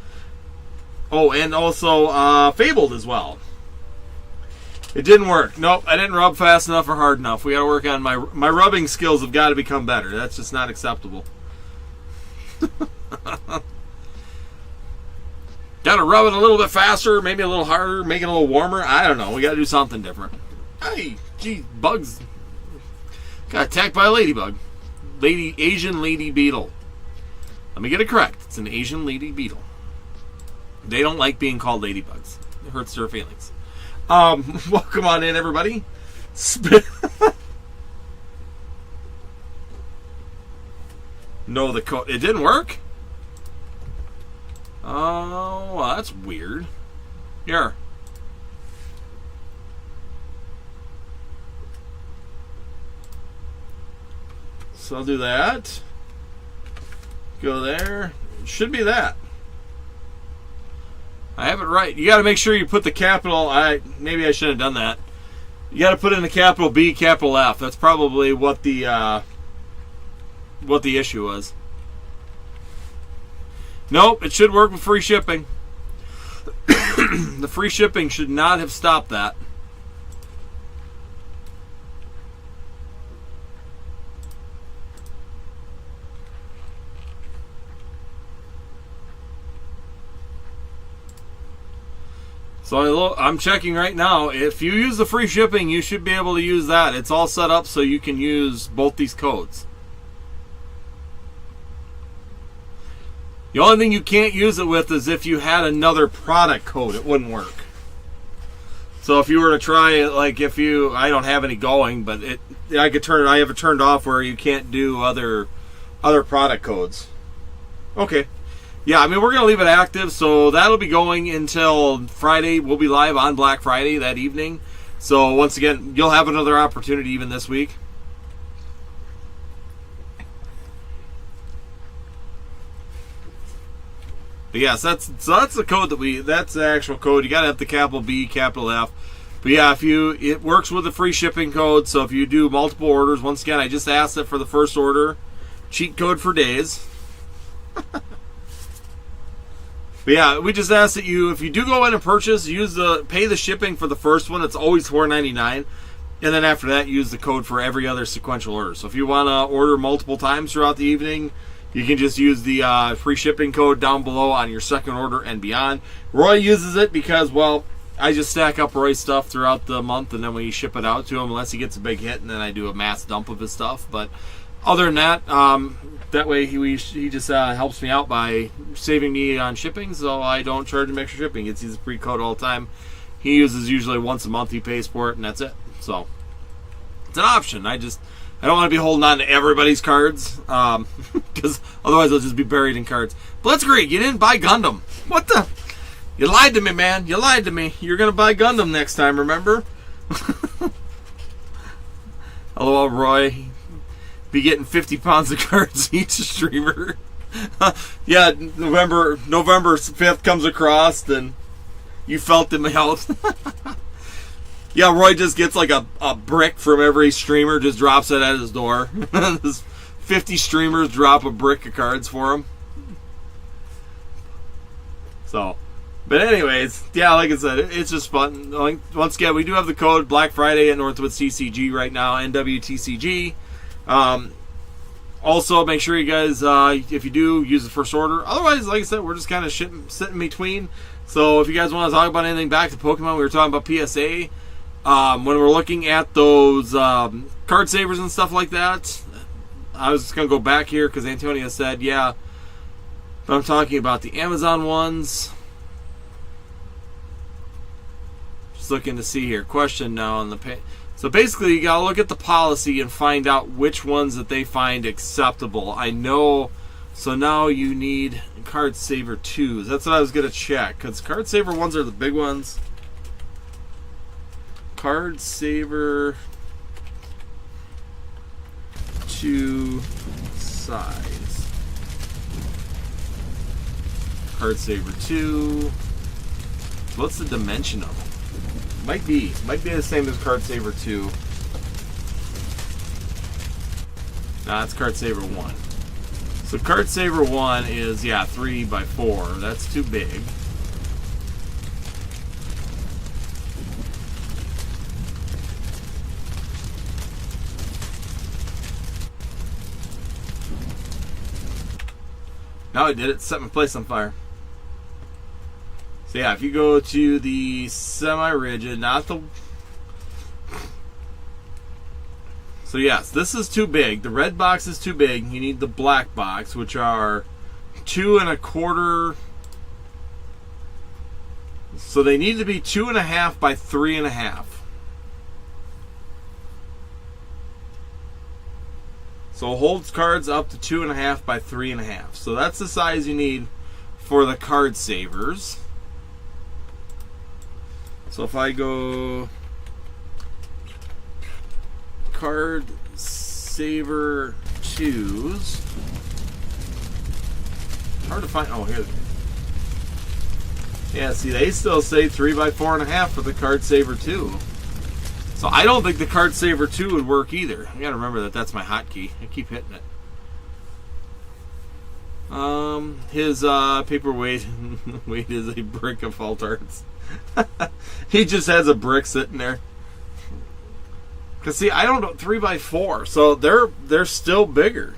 Oh, and also Fabled as well. It didn't work. Nope, I didn't rub fast enough or hard enough. We got to work on my rubbing skills. Have got to become better. That's just not acceptable. Got to rub it a little bit faster, maybe a little harder, make it a little warmer. I don't know. We got to do something different. Hey, gee, bugs. Got attacked by a ladybug. Asian lady beetle. Let me get it correct. It's an Asian lady beetle. They don't like being called ladybugs. It hurts their feelings. Welcome on in, everybody. No, the code. It didn't work? Oh, well, that's weird. Here. So I'll do that. Go there. It should be that. I have it right. You got to make sure you put the capital. Maybe I should have done that. You got to put in the capital B, capital F. That's probably what the issue was. Nope, it should work with free shipping. The free shipping should not have stopped that. So I'm checking right now. If you use the free shipping, you should be able to use that. It's all set up so you can use both these codes. The only thing you can't use it with is if you had another product code. It wouldn't work. So if you were to try it, like I don't have any going, but I have it turned off where you can't do other product codes. Okay. Yeah, I mean, we're going to leave it active, so that'll be going until Friday. We'll be live on Black Friday that evening. So, once again, you'll have another opportunity even this week. But yes, that's the code that's the actual code. You got to have the capital B, capital F. But yeah, it works with the free shipping code, so if you do multiple orders, once again, I just asked it for the first order. Cheat code for days. But yeah, we just ask that if you do go in and purchase, pay the shipping for the first one. It's always $4.99, and then after that, use the code for every other sequential order. So if you want to order multiple times throughout the evening, you can just use the free shipping code down below on your second order and beyond. Roy uses it because, well, I just stack up Roy's stuff throughout the month, and then we ship it out to him unless he gets a big hit, and then I do a mass dump of his stuff. But other than that, that way he just helps me out by saving me on shipping, so I don't charge him extra shipping. It's his free code all the time. He uses usually once a month. He pays for it, and that's it. So it's an option. I don't want to be holding on to everybody's cards, because otherwise they'll just be buried in cards. Blitzkrieg, you didn't buy Gundam. What the? You lied to me, man. You lied to me. You're gonna buy Gundam next time, remember? Hello, Roy. Be getting 50 pounds of cards each streamer. Yeah, November 5th comes across, then you felt them out. Yeah, Roy just gets like a brick from every streamer, just drops it at his door. 50 streamers drop a brick of cards for him. So, but anyways, yeah, like I said, it's just fun. Like, once again, we do have the code Black Friday at Northwoods TCG right now, NWTCG. Also, make sure you guys, if you do, use the first order. Otherwise, like I said, we're just kind of sitting between. So if you guys want to talk about anything back to Pokemon, we were talking about PSA. When we're looking at those card savers and stuff like that, I was just going to go back here because Antonio said, yeah, but I'm talking about the Amazon ones. Just looking to see here. Question now on the page. So basically, you got to look at the policy and find out which ones that they find acceptable. I know. So now you need Card Saver 2s. That's what I was going to check. Because Card Saver 1s are the big ones. Card Saver 2 size. Card Saver 2. What's the dimension of them? Might be the same as Card Saver 2. Nah, that's Card Saver 1. So Card Saver 1 is, yeah, 3x4. That's too big. Now I did it. Set my place on fire. So yeah, if you go to the semi-rigid, not the... So yes, this is too big. The red box is too big. You need the black box, which are 2 1/4. So they need to be 2.5 by 3.5. So it holds cards up to 2.5 by 3.5. So that's the size you need for the card savers. So if I go Card Saver 2s, hard to find. Oh, here. Yeah, see, they still say 3 by 4.5 for the Card Saver 2. So I don't think the Card Saver 2 would work either. I gotta remember that that's my hotkey. I keep hitting it. His paperweight weight is a brick of fault arts. He just has a brick sitting there. Cause see, I don't know, 3x4, so they're still bigger.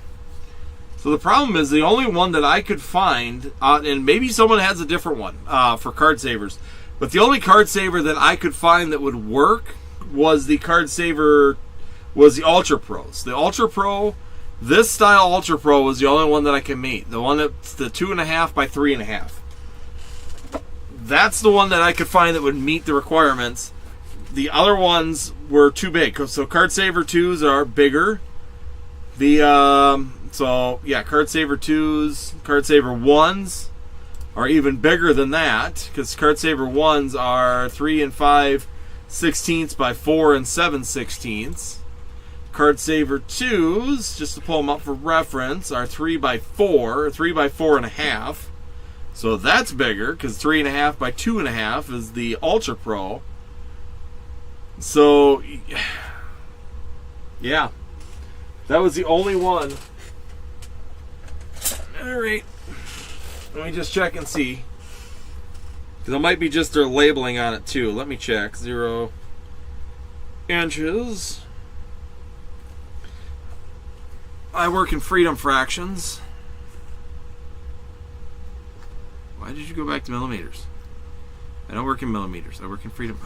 So the problem is the only one that I could find, and maybe someone has a different one for card savers, but the only card saver that I could find that would work was the card saver, was the Ultra Pros. The Ultra Pro, this style Ultra Pro was the only one that I could meet. The one that's the 2.5 by 3.5. That's the one that I could find that would meet the requirements. The other ones were too big. So Card Saver 2s are bigger. So yeah, Card Saver 2s, Card Saver 1s are even bigger than that, because Card Saver 1s are 3 5/16 by 4 7/16. Card Saver 2s, just to pull them up for reference, are 3 by 4, 3 by 4.5. So that's bigger, because 3.5 by 2.5 is the Ultra Pro. So, yeah, that was the only one. Alright, let me just check and see, because it might be just their labeling on it too. Let me check. 0 inches. I work in freedom fractions. Why did you go back to millimeters? I don't work in millimeters. I work in freedom.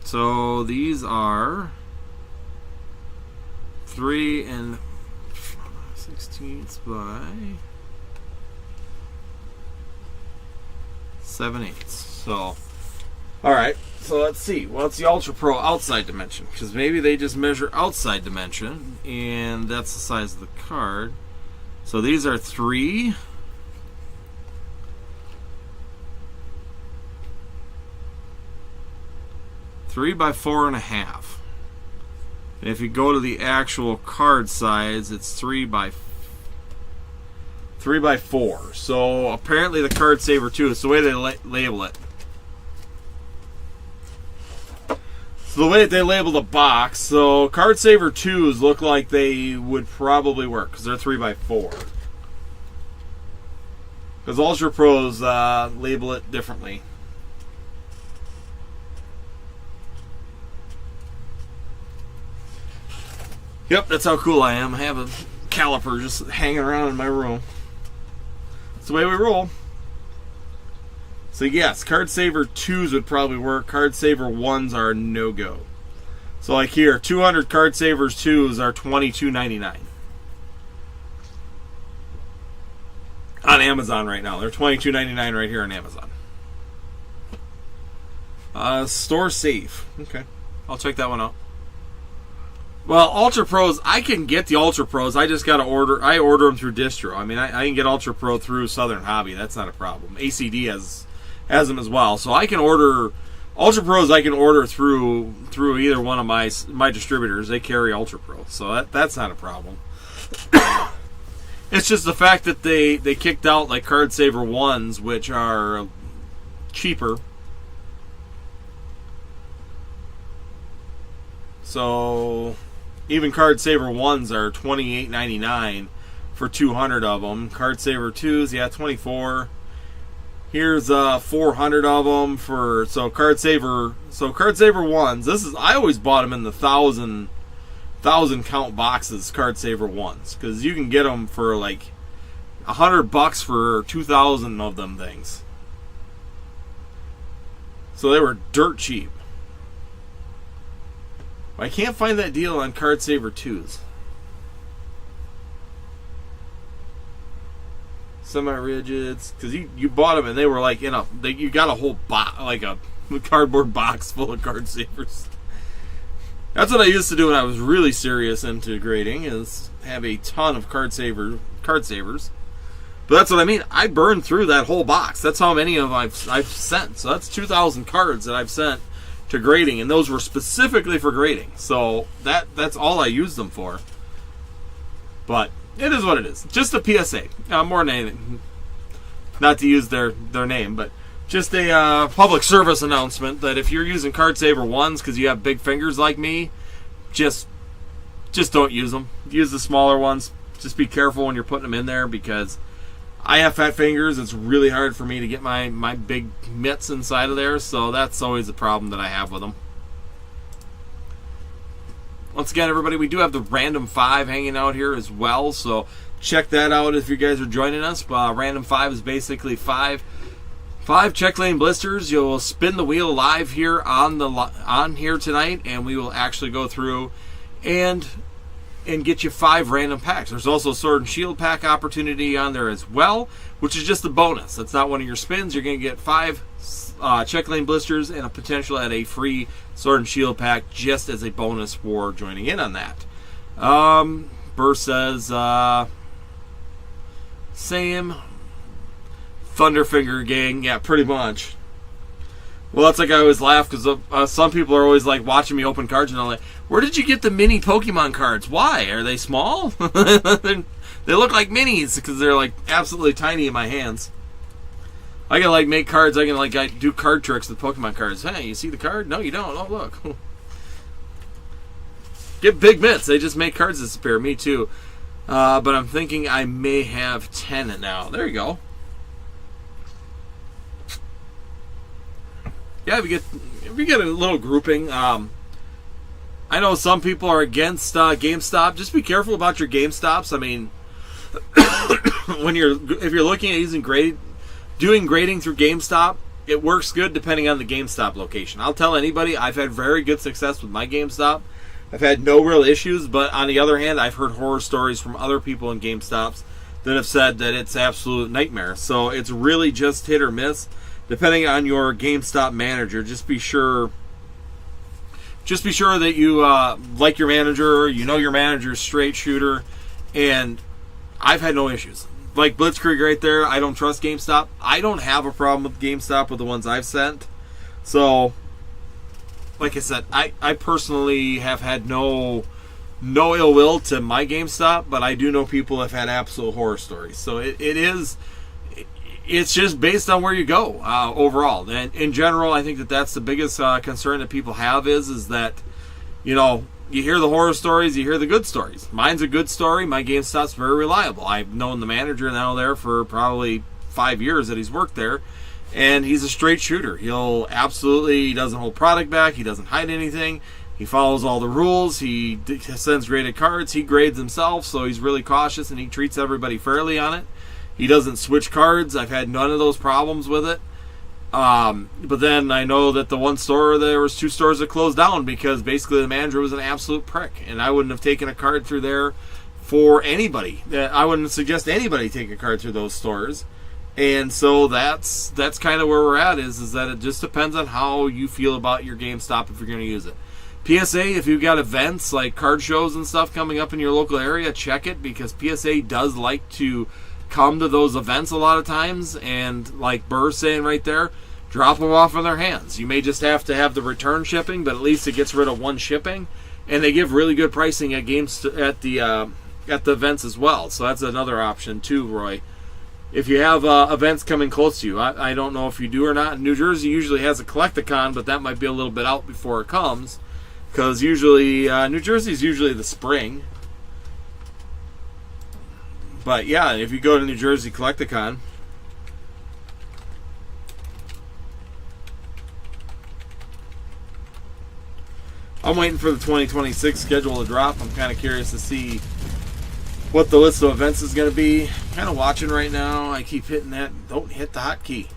So these are 3 16 by 7/8. So, all right. So let's see. What's the Ultra Pro outside dimension? Because maybe they just measure outside dimension, and that's the size of the card. So these are 3. 3 by 4.5. And if you go to the actual card size, it's 3 by 4. So apparently the Card Saver 2 is the way they label it. So the way that they label the box, so Card Saver 2s look like they would probably work because they're 3 by 4. Because Ultra Pros label it differently. Yep, that's how cool I am. I have a caliper just hanging around in my room. That's the way we roll. So yes, Card Saver 2s would probably work. Card Saver 1s are no-go. So like here, 200 Card Savers 2s are $22.99. On Amazon right now. They're $22.99 right here on Amazon. Store safe. Okay. I'll check that one out. Well, Ultra Pros, I can get the Ultra Pros. I just got to order. I order them through Distro. I mean, I can get Ultra Pro through Southern Hobby. That's not a problem. ACD has them as well. So I can order Ultra Pros. I can order through either one of my distributors. They carry Ultra Pro. So that's not a problem. It's just the fact that they kicked out like Card Saver 1s, which are cheaper. So even Card Saver 1s are $28.99 for 200 of them. Card Saver 2s, yeah, $24. Here's 400 of them for Card Saver 1s. I always bought them in the thousand count boxes. Card Saver 1s, because you can get them for like $100 for 2,000 of them things. So they were dirt cheap. I can't find that deal on Card Saver 2s. Semi-rigids, because you bought them and they were like you got a whole like a cardboard box full of Card Savers. That's what I used to do when I was really serious into grading, is have a ton of Card Savers. But that's what I mean. I burned through that whole box. That's how many of I've sent. So that's 2,000 cards that I've sent to grading, and those were specifically for grading. So that's all I used them for. But it is what it is. Just a PSA. More than anything. Not to use their name, but just a public service announcement that if you're using Card Saver 1s because you have big fingers like me, just don't use them. Use the smaller ones. Just be careful when you're putting them in there, because I have fat fingers. It's really hard for me to get my big mitts inside of there, so that's always a problem that I have with them. Once again, everybody, we do have the Random 5 hanging out here as well, so check that out if you guys are joining us. Random 5 is basically five check lane blisters. You'll spin the wheel live here on here tonight, and we will actually go through and get you 5 random packs. There's also a Sword and Shield pack opportunity on there as well, which is just a bonus. That's not one of your spins. You're going to get 5 check lane blisters and a potential at a free Sword and Shield pack just as a bonus for joining in on that. Burr says, same. Thunderfinger gang, yeah, pretty much. Well, that's like I always laugh, because some people are always like watching me open cards, and I'm like, where did you get the mini Pokemon cards? Why? Are they small? They look like minis, because they're like absolutely tiny in my hands. I can like make cards, I do card tricks with Pokemon cards. Hey, you see the card? No, you don't. Oh, look. Get big mitts, they just make cards disappear. Me too. But I'm thinking I may have 10 now. There you go. Yeah, if you get a little grouping. I know some people are against GameStop. Just be careful about your GameStops. I mean, if you're looking at doing grading through GameStop, it works good depending on the GameStop location. I'll tell anybody, I've had very good success with my GameStop. I've had no real issues, but on the other hand, I've heard horror stories from other people in GameStops that have said that it's absolute nightmare. So it's really just hit or miss. Depending on your GameStop manager, just be sure that you like your manager, you know your manager's straight shooter, and I've had no issues. Like Blitzkrieg right there, I don't trust GameStop. I don't have a problem with GameStop with the ones I've sent. So, like I said, I personally have had no ill will to my GameStop, but I do know people have had absolute horror stories. So it's just based on where you go overall. And in general, I think that's the biggest concern that people have is that, you hear the horror stories, you hear the good stories. Mine's a good story. My GameStop's very reliable. I've known the manager now there for probably 5 years that he's worked there. And he's a straight shooter. He doesn't hold product back. He doesn't hide anything. He follows all the rules. He sends graded cards. He grades himself, so he's really cautious, and he treats everybody fairly on it. He doesn't switch cards. I've had none of those problems with it. But then I know that the one store, there was 2 stores that closed down because basically the manager was an absolute prick, and I wouldn't have taken a card through there for anybody. I wouldn't suggest anybody take a card through those stores. And so that's kind of where we're at, is that it just depends on how you feel about your GameStop if you're going to use it. PSA, if you've got events like card shows and stuff coming up in your local area, check it, because PSA does like to come to those events a lot of times, and like Burr's saying right there, drop them off in their hands. You may just have to have the return shipping, but at least it gets rid of one shipping, and they give really good pricing at the events as well. So that's another option too, Roy. If you have events coming close to you, I don't know if you do or not. New Jersey usually has a Collect-A-Con, but that might be a little bit out before it comes, because usually New Jersey is usually the spring. But yeah, if you go to New Jersey Collect-A-Con, I'm waiting for the 2026 schedule to drop. I'm kind of curious to see what the list of events is going to be. Kind of watching right now. I keep hitting that. Don't hit the hotkey.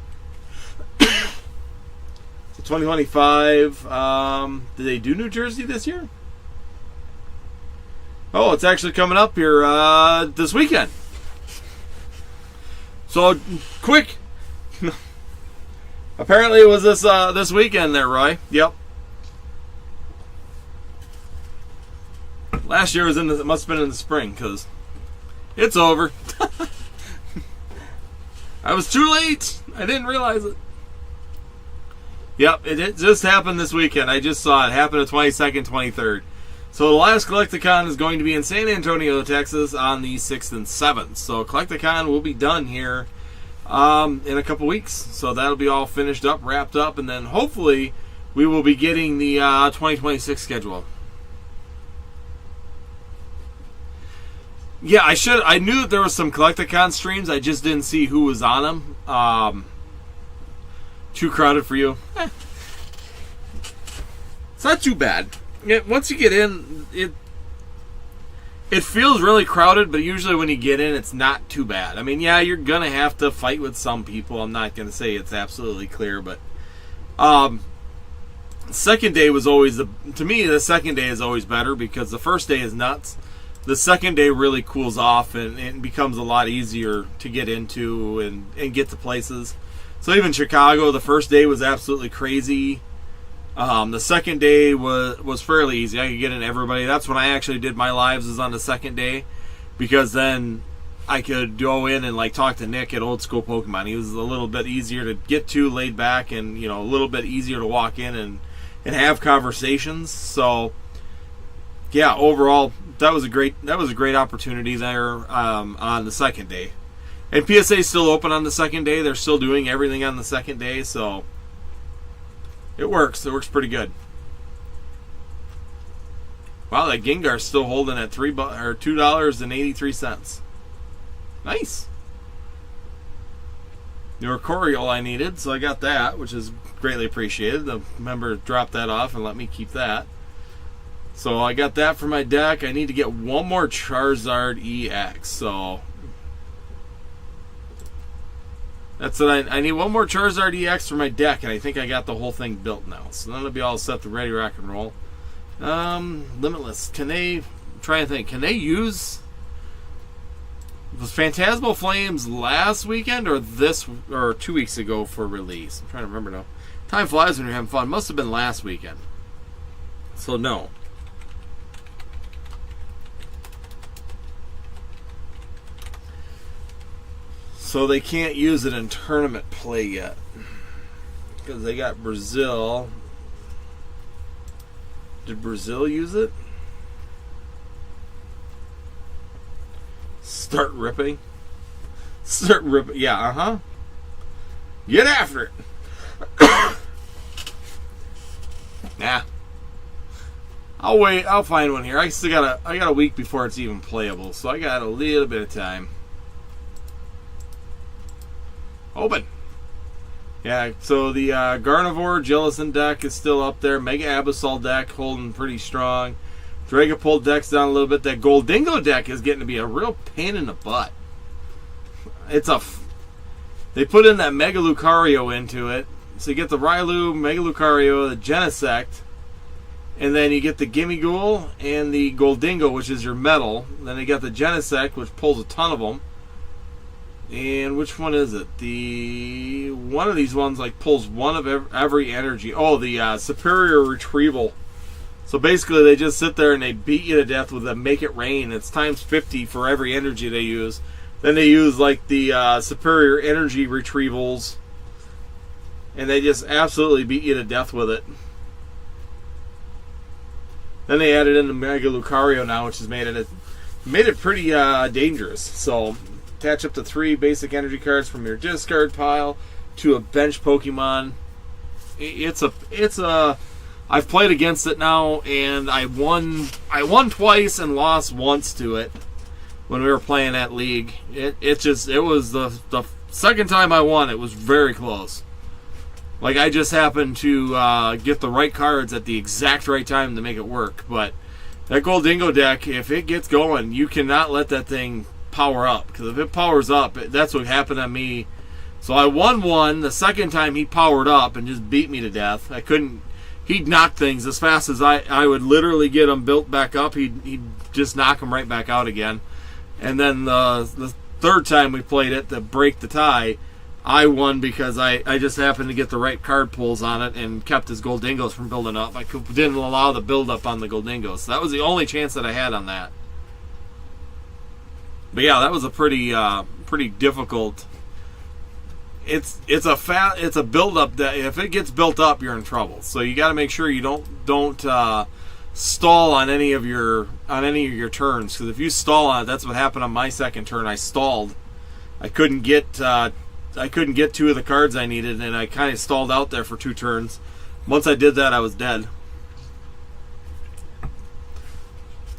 So 2025. Did they do New Jersey this year? Oh, it's actually coming up here this weekend. So quick. Apparently it was this weekend there, Roy. Yep. Last year it must have been in the spring, because it's over. I was too late. I didn't realize it. Yep, it just happened this weekend. I just saw it happen the 22nd, 23rd. So the last Collect-A-Con is going to be in San Antonio, Texas on the 6th and 7th. So Collect-A-Con will be done here in a couple weeks. So that'll be all finished up, wrapped up, and then hopefully we will be getting the 2026 schedule. Yeah, I knew that there was some Collect-A-Con streams. I just didn't see who was on them. Too crowded for you? It's not too bad. Once you get in, it feels really crowded, but usually when you get in, it's not too bad. I mean, yeah, you're going to have to fight with some people. I'm not going to say it's absolutely clear, but second day was always, to me, the second day is always better, because the first day is nuts. The second day really cools off, and it becomes a lot easier to get into and get to places. So even Chicago, the first day was absolutely crazy. The second day was fairly easy. I could get in everybody. That's when I actually did my lives, is on the second day, because then I could go in and like talk to Nick at Old School Pokemon. He was a little bit easier to get to, laid back, and a little bit easier to walk in and have conversations. So yeah, overall, that was a great opportunity there on the second day. And PSA is still open on the second day. They're still doing everything on the second day, so it works. It works pretty good. Wow, that Gengar's still holding at $2.83. Nice. New Coriole I needed, so I got that, which is greatly appreciated. The member dropped that off and let me keep that. So I got that for my deck. I need to get one more Charizard EX, so that's what I need. One more Charizard EX for my deck, and I think I got the whole thing built now. So then it'll be all set to ready, rock, and roll. Limitless. Can they use, was Phantasmal Flames last weekend or 2 weeks ago for release? I'm trying to remember now. Time flies when you're having fun. Must have been last weekend. So no. So they can't use it in tournament play yet, because they got Brazil. Did Brazil use it? Start ripping. Yeah, Get after it. Nah. I'll wait. I'll find one here. I got a week before it's even playable, so I got a little bit of time. Open. Yeah, so the Garnivore Jellicent deck is still up there. Mega Absol deck holding pretty strong. Dragapult deck's down a little bit. That Goldingo deck is getting to be a real pain in the butt. They put in that Mega Lucario into it. So you get the Rylu, Mega Lucario, the Genesect, and then you get the Gimmighoul and the Goldingo, which is your metal. Then you got the Genesect, which pulls a ton of them. And which one is it? One of these ones like pulls one of every energy. Oh, the Superior Retrieval. So basically, they just sit there and they beat you to death with a Make It Rain. It's times 50 for every energy they use. Then they use like the Superior Energy Retrievals, and they just absolutely beat you to death with it. Then they added in the Mega Lucario now, which has made it pretty dangerous. So attach up to 3 basic energy cards from your discard pile to a bench Pokemon. I've played against it now, and I won twice and lost once to it when we were playing that league. It was the second time I won. It was very close. Like, I just happened to get the right cards at the exact right time to make it work. But that Goldingo deck, if it gets going, you cannot let that thing power up. Because if it powers up, that's what happened on me. So I won one. The second time he powered up and just beat me to death. He'd knock things as fast as I would literally get them built back up. He'd just knock them right back out again. And then the third time we played it to break the tie, I won because I just happened to get the right card pulls on it and kept his Goldingos from building up. I didn't allow the build up on the Goldingos. So that was the only chance that I had on that. But yeah, that was a pretty difficult. It's a build up that if it gets built up, you're in trouble. So you got to make sure you don't stall on any of your turns, because if you stall on it, that's what happened on my second turn. I stalled. I couldn't get 2 of the cards I needed, and I kind of stalled out there for 2 turns. Once I did that, I was dead.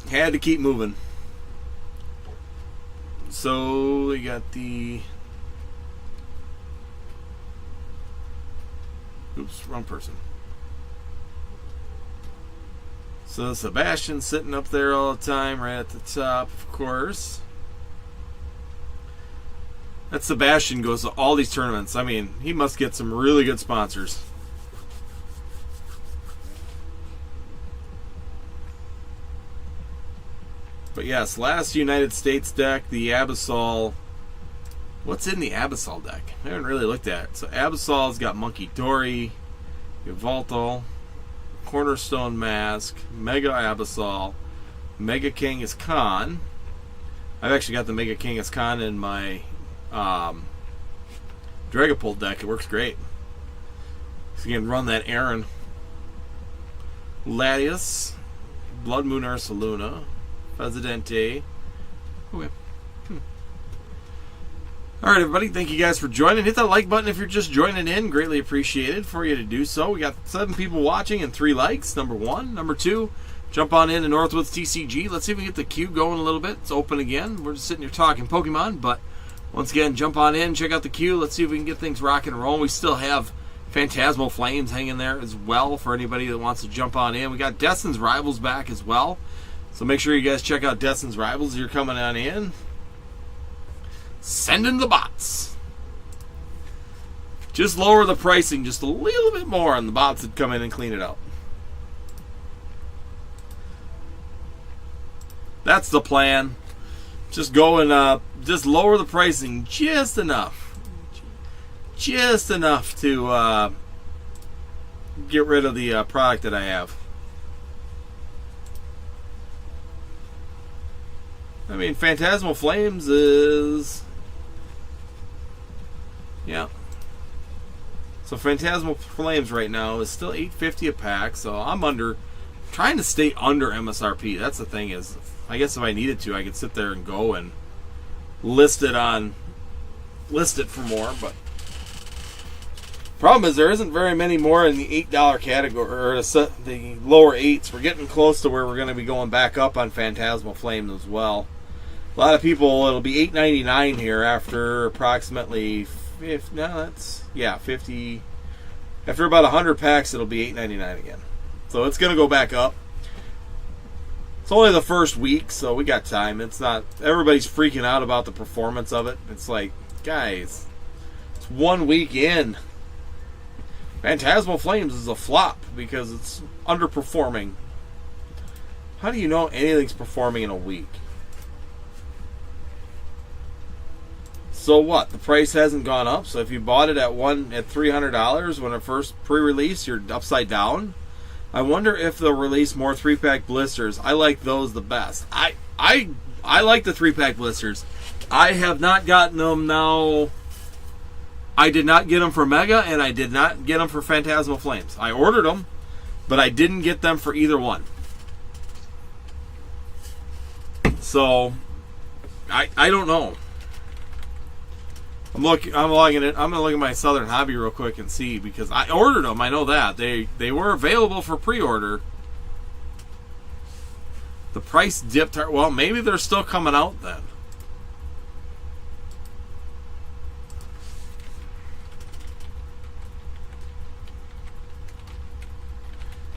Had to keep moving. So we got the. Oops, wrong person. So Sebastian's sitting up there all the time, right at the top, of course. That Sebastian goes to all these tournaments. I mean, he must get some really good sponsors. But yes, last United States deck, the Absol. What's in the Absol deck? I haven't really looked at it. So Absol's got Monkey Dory, Yveltal, Cornerstone Mask, Mega Absol, Mega Kangaskhan Khan. I've actually got the Mega Kangaskhan Khan in my Dragapult deck. It works great. So you can run that Aaron. Latias, Blood Moon Ursaluna, Presidente. Okay. Alright, everybody, thank you guys for joining. Hit that like button if you're just joining in. Greatly appreciated for you to do so. We got 7 people watching and 3 likes. Number 1. Number 2, jump on in to Northwoods TCG. Let's see if we can get the queue going a little bit. It's open again. We're just sitting here talking Pokemon, but once again, jump on in, check out the queue. Let's see if we can get things rocking and rolling. We still have Phantasmal Flames hanging there as well for anybody that wants to jump on in. We got Destin's Rivals back as well. So make sure you guys check out Destin's Rivals if you're coming on in. Send in the bots. Just lower the pricing just a little bit more, and the bots would come in and clean it up. That's the plan. Just go and just lower the pricing just enough. Just enough to get rid of the product that I have. I mean, Phantasmal Flames is... Yeah. So Phantasmal Flames right now is still $8.50 a pack, so I'm trying to stay under MSRP. That's the thing is, I guess if I needed to, I could sit there and go and list it for more, but problem is there isn't very many more in the $8 category, or the lower 8s. We're getting close to where we're going to be going back up on Phantasmal Flames as well. A lot of people, it'll be $8.99 here after approximately if no, that's 50. After about 100 packs, it'll be $8.99 again. So it's going to go back up. It's only the first week, so we got time. It's not everybody's freaking out about the performance of it. It's like, guys, it's 1 week in. Phantasmal Flames is a flop because it's underperforming. How do you know anything's performing in a week? So what? The price hasn't gone up. So if you bought it at $300 when it first pre-released, you're upside down. I wonder if they'll release more 3-pack blisters. I like those the best. I like the 3-pack blisters. I have not gotten them now. I did not get them for Mega, and I did not get them for Phantasmal Flames. I ordered them, but I didn't get them for either one. So I don't know. I'm logging it. I'm gonna look at my Southern Hobby real quick and see, because I ordered them. I know that they were available for pre-order. The price dipped. Well, maybe they're still coming out then.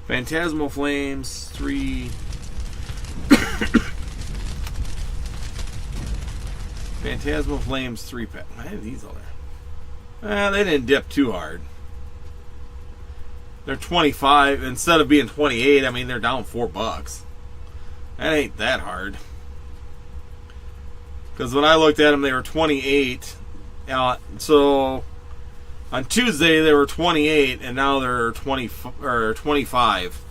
Phantasmal Flames 3. Phantasmal Flames 3-pack. I have these all there. They didn't dip too hard. They're 25 instead of being 28. I mean, they're down $4. That ain't that hard. Because when I looked at them, they were 28. So on Tuesday they were 28, and now they're 25.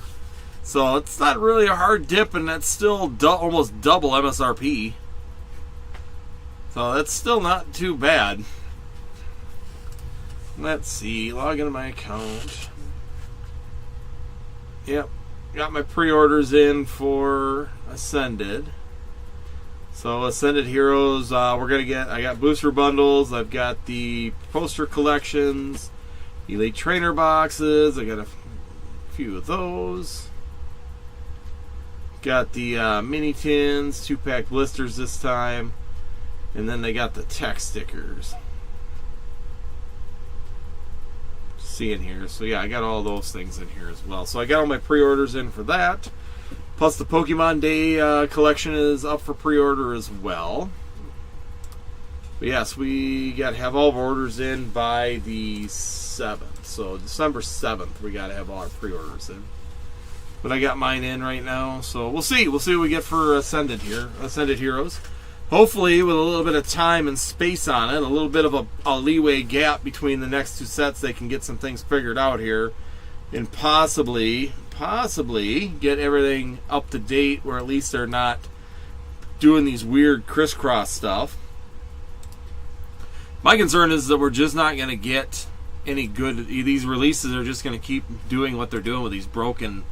So it's not really a hard dip, and that's still almost double MSRP. So that's still not too bad. Let's see. Log into my account. Yep. Got my pre-orders in for Ascended. So Ascended Heroes, we're going to get... I got booster bundles. I've got the poster collections. Elite Trainer boxes. I got a few of those. Got the mini tins. 2-pack blisters this time. And then they got the tech stickers. See in here. So yeah, I got all those things in here as well. So I got all my pre-orders in for that. Plus the Pokemon Day collection is up for pre-order as well. But yes, we got to have all of our orders in by the 7th. So December 7th, we got to have all our pre-orders in. But I got mine in right now. So we'll see. We'll see what we get for Ascended Heroes. Hopefully, with a little bit of time and space on it, a little bit of a leeway gap between the next two sets, they can get some things figured out here, and possibly get everything up to date, where at least they're not doing these weird crisscross stuff. My concern is that we're just not going to get any good. These releases are just going to keep doing what they're doing with these broken,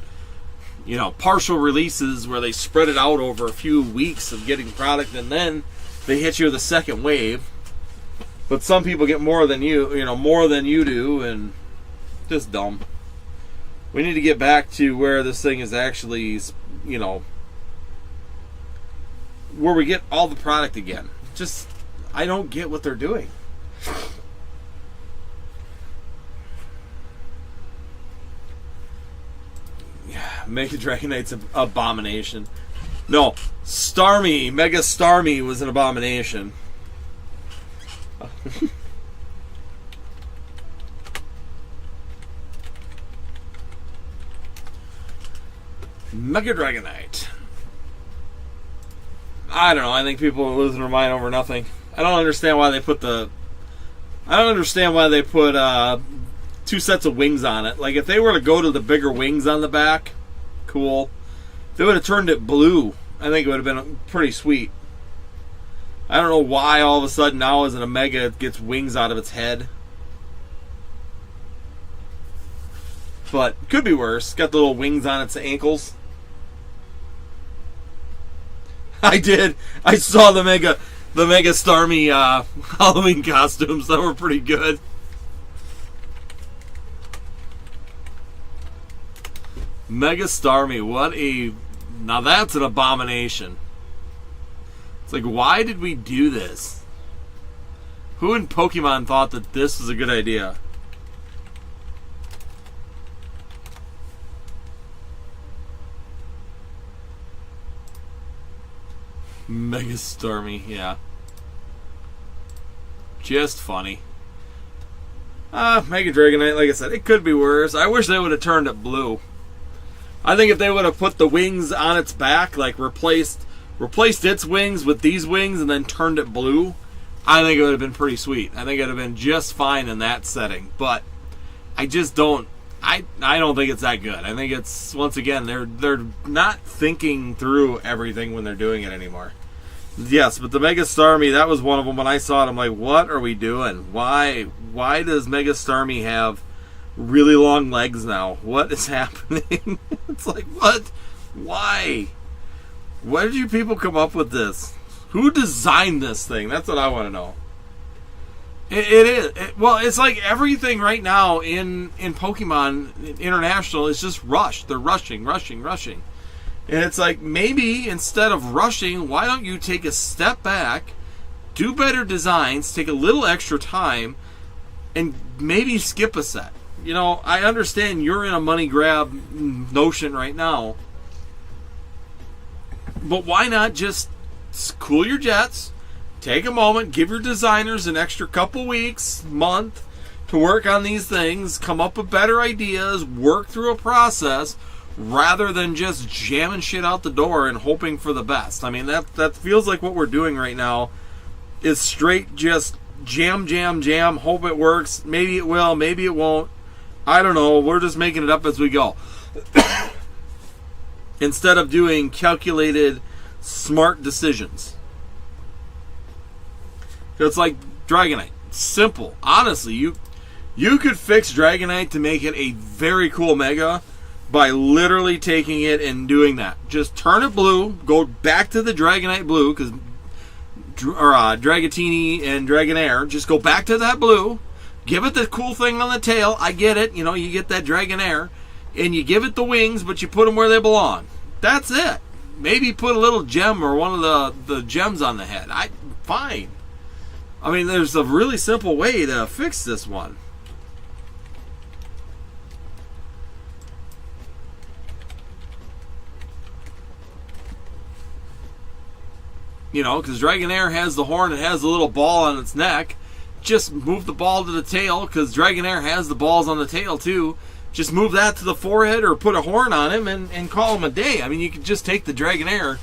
partial releases where they spread it out over a few weeks of getting product, and then they hit you with a second wave. But some people get more than you do, and just dumb. We need to get back to where this thing is actually, where we get all the product again. Just, I don't get what they're doing. Mega Dragonite's an abomination. No, Starmie, Mega Starmie was an abomination. Mega Dragonite. I don't know. I think people are losing their mind over nothing. I don't understand why they put two sets of wings on it. Like, if they were to go to the bigger wings on the back, cool. If they would have turned it blue, I think it would have been pretty sweet. I don't know why all of a sudden now as an Omega it gets wings out of its head. But could be worse. Got the little wings on its ankles. I did. I saw the Mega Starmie Halloween costumes. That were pretty good. Mega Starmie, now that's an abomination. It's like, why did we do this? Who in Pokemon thought that this was a good idea? Mega Starmie, yeah. Just funny. Mega Dragonite, like I said, it could be worse. I wish they would have turned it blue. I think if they would have put the wings on its back, like replaced its wings with these wings and then turned it blue, I think it would have been pretty sweet. I think it would have been just fine in that setting. But I just don't. I don't think it's that good. I think it's, once again, they're not thinking through everything when they're doing it anymore. Yes, but the Mega Starmie, that was one of them. When I saw it, I'm like, what are we doing? Why does Mega Starmie have really long legs now? What is happening? It's like, what? Why? Why did you people come up with this? Who designed this thing? That's what I want to know. It is. Well, it's like everything right now in Pokemon International is just rushed. They're rushing. And it's like, maybe instead of rushing, why don't you take a step back, do better designs, take a little extra time, and maybe skip a set. You know, I understand you're in a money grab notion right now, but why not just cool your jets, take a moment, give your designers an extra couple weeks, month, to work on these things, come up with better ideas, work through a process, rather than just jamming shit out the door and hoping for the best. I mean, that feels like what we're doing right now is straight just jam, hope it works. Maybe it will, maybe it won't. I don't know. We're just making it up as we go. Instead of doing calculated, smart decisions. It's like Dragonite. Simple. Honestly, you could fix Dragonite to make it a very cool Mega by literally taking it and doing that. Just turn it blue, go back to the Dragonite blue, or Dragatini and Dragonair. Just go back to that blue, give it the cool thing on the tail. I get it. You know, you get that Dragonair, and you give it the wings, but you put them where they belong. That's it. Maybe put a little gem or one of the gems on the head. Fine. I mean, there's a really simple way to fix this one. You know, because Dragonair has the horn, it has a little ball on its neck. Just move the ball to the tail, because Dragonair has the balls on the tail too. Just move that to the forehead or put a horn on him and call him a day. I mean, you could just take the Dragonair,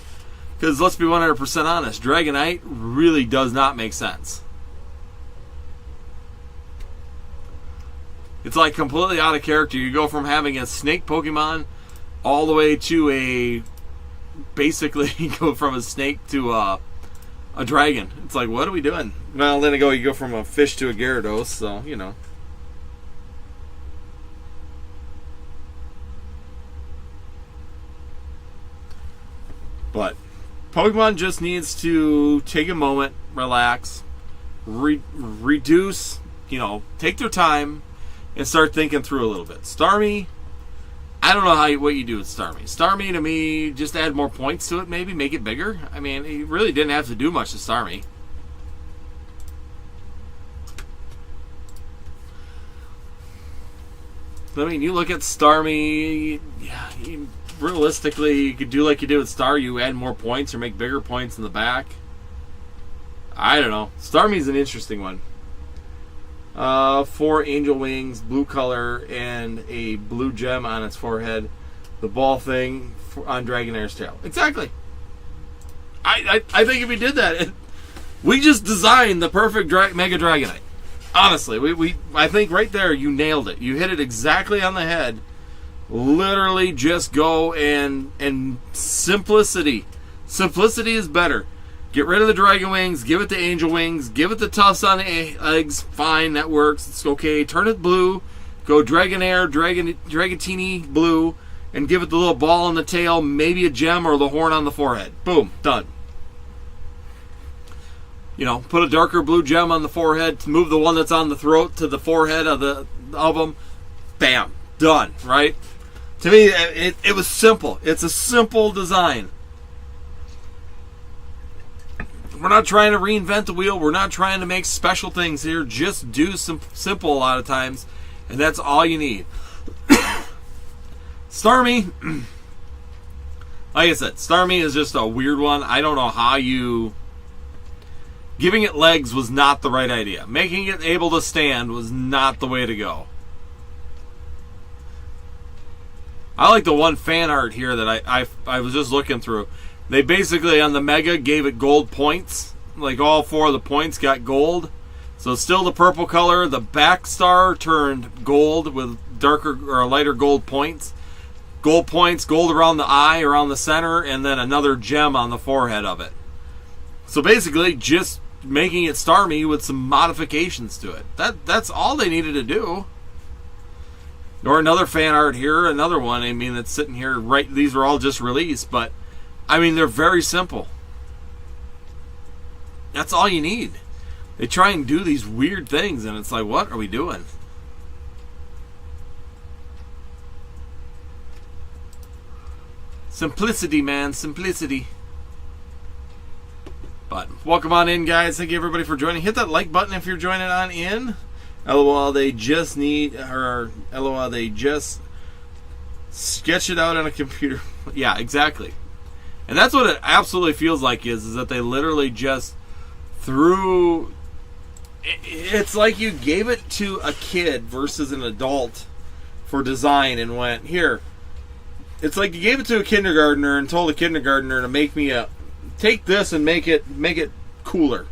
because let's be 100% honest, Dragonite really does not make sense. It's like completely out of character. You go from having a snake Pokemon all the way to basically you go from a snake to a dragon. It's like, what are we doing? Well, then you go from a fish to a Gyarados, so, you know. But Pokemon just needs to take a moment, relax, reduce, you know, take their time, and start thinking through a little bit. Starmie, I don't know what you do with Starmie. Starmie, to me, just add more points to it, maybe. Make it bigger. I mean, you really didn't have to do much to Starmie. I mean, you look at Starmie, yeah, realistically, you could do like you did with Star. You add more points or make bigger points in the back. I don't know. Starmie's an interesting one. 4 angel wings, blue color, and a blue gem on its forehead. The ball thing on Dragonair's tail. Exactly. I think if we did that, we just designed the perfect Mega Dragonite. Honestly, I think right there you nailed it. You hit it exactly on the head. Literally just go and simplicity. Simplicity is better. Get rid of the Dragon Wings, give it the Angel Wings, give it the Tufts on the legs, fine, that works, it's okay. Turn it blue, go Dragonair, Dragatini blue, and give it the little ball on the tail, maybe a gem or the horn on the forehead. Boom, done. You know, put a darker blue gem on the forehead, move the one that's on the throat to the forehead of them. Bam, done, right? To me, it was simple. It's a simple design. We're not trying to reinvent the wheel. We're not trying to make special things here. Just do some simple a lot of times, and that's all you need. Starmie, like I said, Starmie is just a weird one. I don't know how you... Giving it legs was not the right idea. Making it able to stand was not the way to go. I like the one fan art here that I was just looking through. They basically, on the Mega, gave it gold points. Like, all 4 of the points got gold. So still the purple color. The back star turned gold with darker or lighter gold points. Gold points, gold around the eye, around the center, and then another gem on the forehead of it. So basically, just making it Starmie with some modifications to it. That's all they needed to do. Or another fan art here, another one. I mean, that's sitting here. Right, these were all just released, but I mean, they're very simple. That's all you need. They try and do these weird things, and it's like, what are we doing? Simplicity, man, simplicity. But welcome on in, guys. Thank you, everybody, for joining. Hit that like button if you're joining on in. LOL, they just sketch it out on a computer. Yeah, exactly. And that's what it absolutely feels like is that they literally just threw... It's like you gave it to a kid versus an adult for design and went, here. It's like you gave it to a kindergartner and told a kindergartner to make me take this and make it cooler.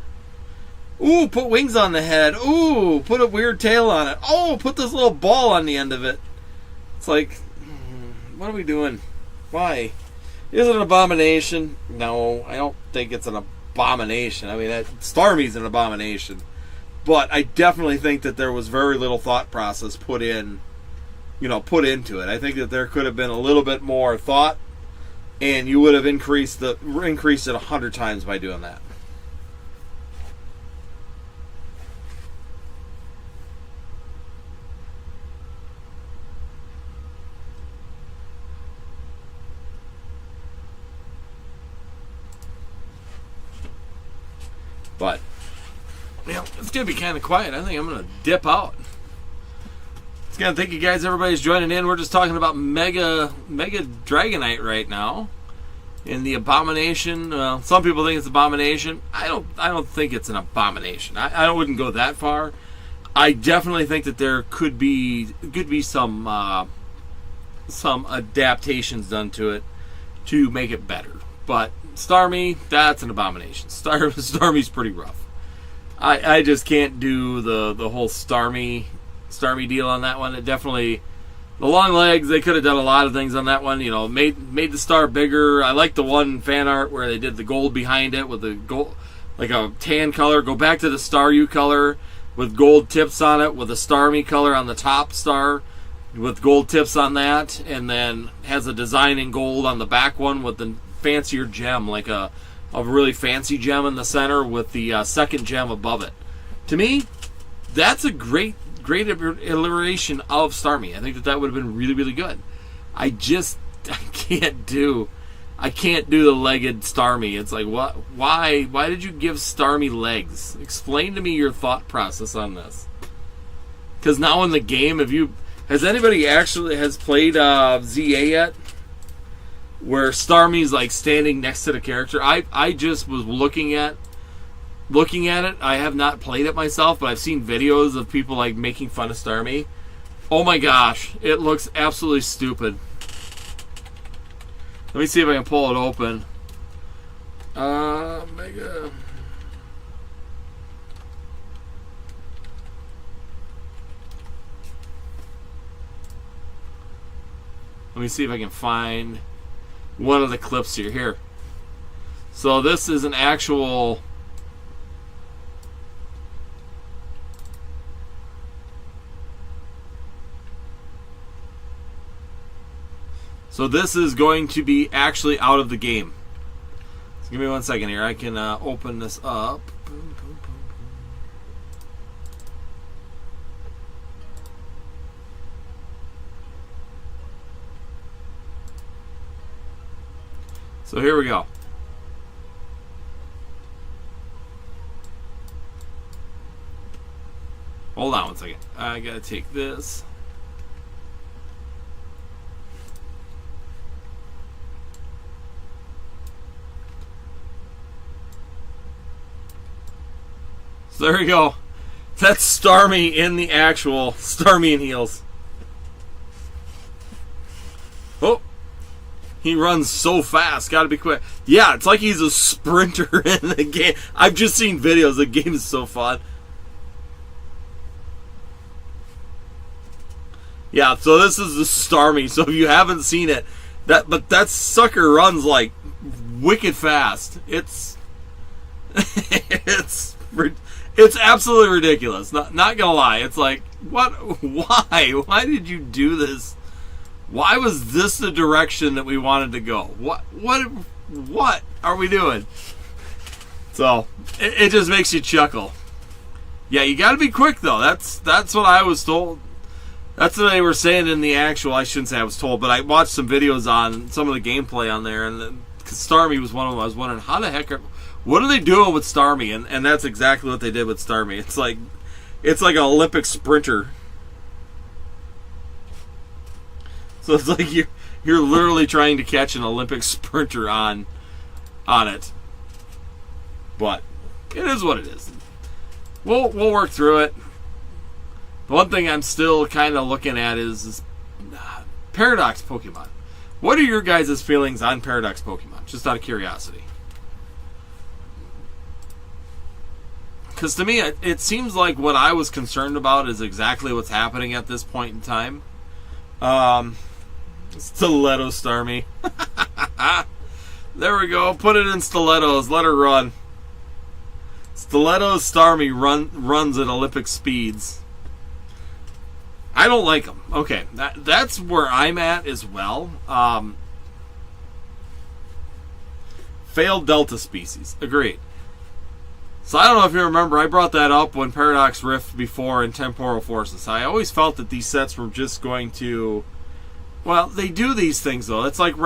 Ooh, put wings on the head. Ooh, put a weird tail on it. Oh, put this little ball on the end of it. It's like, what are we doing? Why? Is it an abomination? No, I don't think it's an abomination. I mean, Starmie's an abomination. But I definitely think that there was very little thought process put into it. I think that there could have been a little bit more thought, and you would have increased it 100 times by doing that. But, it's going to be kind of quiet. I think I'm going to dip out. Just going to thank you guys, everybody's joining in. We're just talking about Mega Dragonite right now. And the abomination, well, some people think it's abomination. I don't think it's an abomination. I wouldn't go that far. I definitely think that there could be some adaptations done to it to make it better. But Starmie, that's an abomination. Starmie's pretty rough. I just can't do the whole Starmie deal on that one. It definitely, the long legs, they could have done a lot of things on that one. Made the star bigger. I like the one fan art where they did the gold behind it with the gold, like a tan color. Go back to the Staryu color with gold tips on it, with a Starmie color on the top star with gold tips on that, and then has a design in gold on the back one with the fancier gem, like a really fancy gem in the center with the second gem above it. To me, that's a great iteration of Starmie. I think that would have been really, really good. I can't do the legged Starmie. It's like, what? Why did you give Starmie legs? Explain to me your thought process on this. Because now in the game, has anybody actually played ZA yet? Where Starmie's like standing next to the character. I just was looking at it. I have not played it myself, but I've seen videos of people like making fun of Starmie. Oh my gosh, it looks absolutely stupid. Let me see if I can pull it open. Mega. Let me see if I can find one of the clips here. So this is an actual... So this is going to be actually out of the game. So give me 1 second here. I can open this up. So here we go. Hold on 1 second. I gotta take this. So there you go. That's Starmie in the actual Starmie in heels. Oh, he runs so fast. Got to be quick. Yeah, it's like he's a sprinter in the game. I've just seen videos. The game is so fun. Yeah, so this is the Starmie. So if you haven't seen it, but that sucker runs like wicked fast. It's it's absolutely ridiculous. Not gonna lie. It's like, what? Why did you do this? Why was this the direction that we wanted to go? What are we doing? So it just makes you chuckle. Yeah, you got to be quick though. That's what I was told. That's what they were saying in the actual. I shouldn't say I was told, but I watched some videos on some of the gameplay on there, and Starmie was one of them. I was wondering how the heck what are they doing with Starmie, and that's exactly what they did with Starmie. It's like an Olympic sprinter. So it's like you're literally trying to catch an Olympic sprinter on it. But it is what it is. We'll work through it. The one thing I'm still kind of looking at is Paradox Pokemon. What are your guys' feelings on Paradox Pokemon? Just out of curiosity. Because to me, it seems like what I was concerned about is exactly what's happening at this point in time. Stiletto Starmie. There we go. Put it in stilettos. Let her run. Stiletto Starmie runs at Olympic speeds. I don't like them. Okay, that's where I'm at as well. Failed Delta species. Agreed. So I don't know if you remember, I brought that up when Paradox Rift before in Temporal Forces. I always felt that these sets were just going to... Well, they do these things though. It's like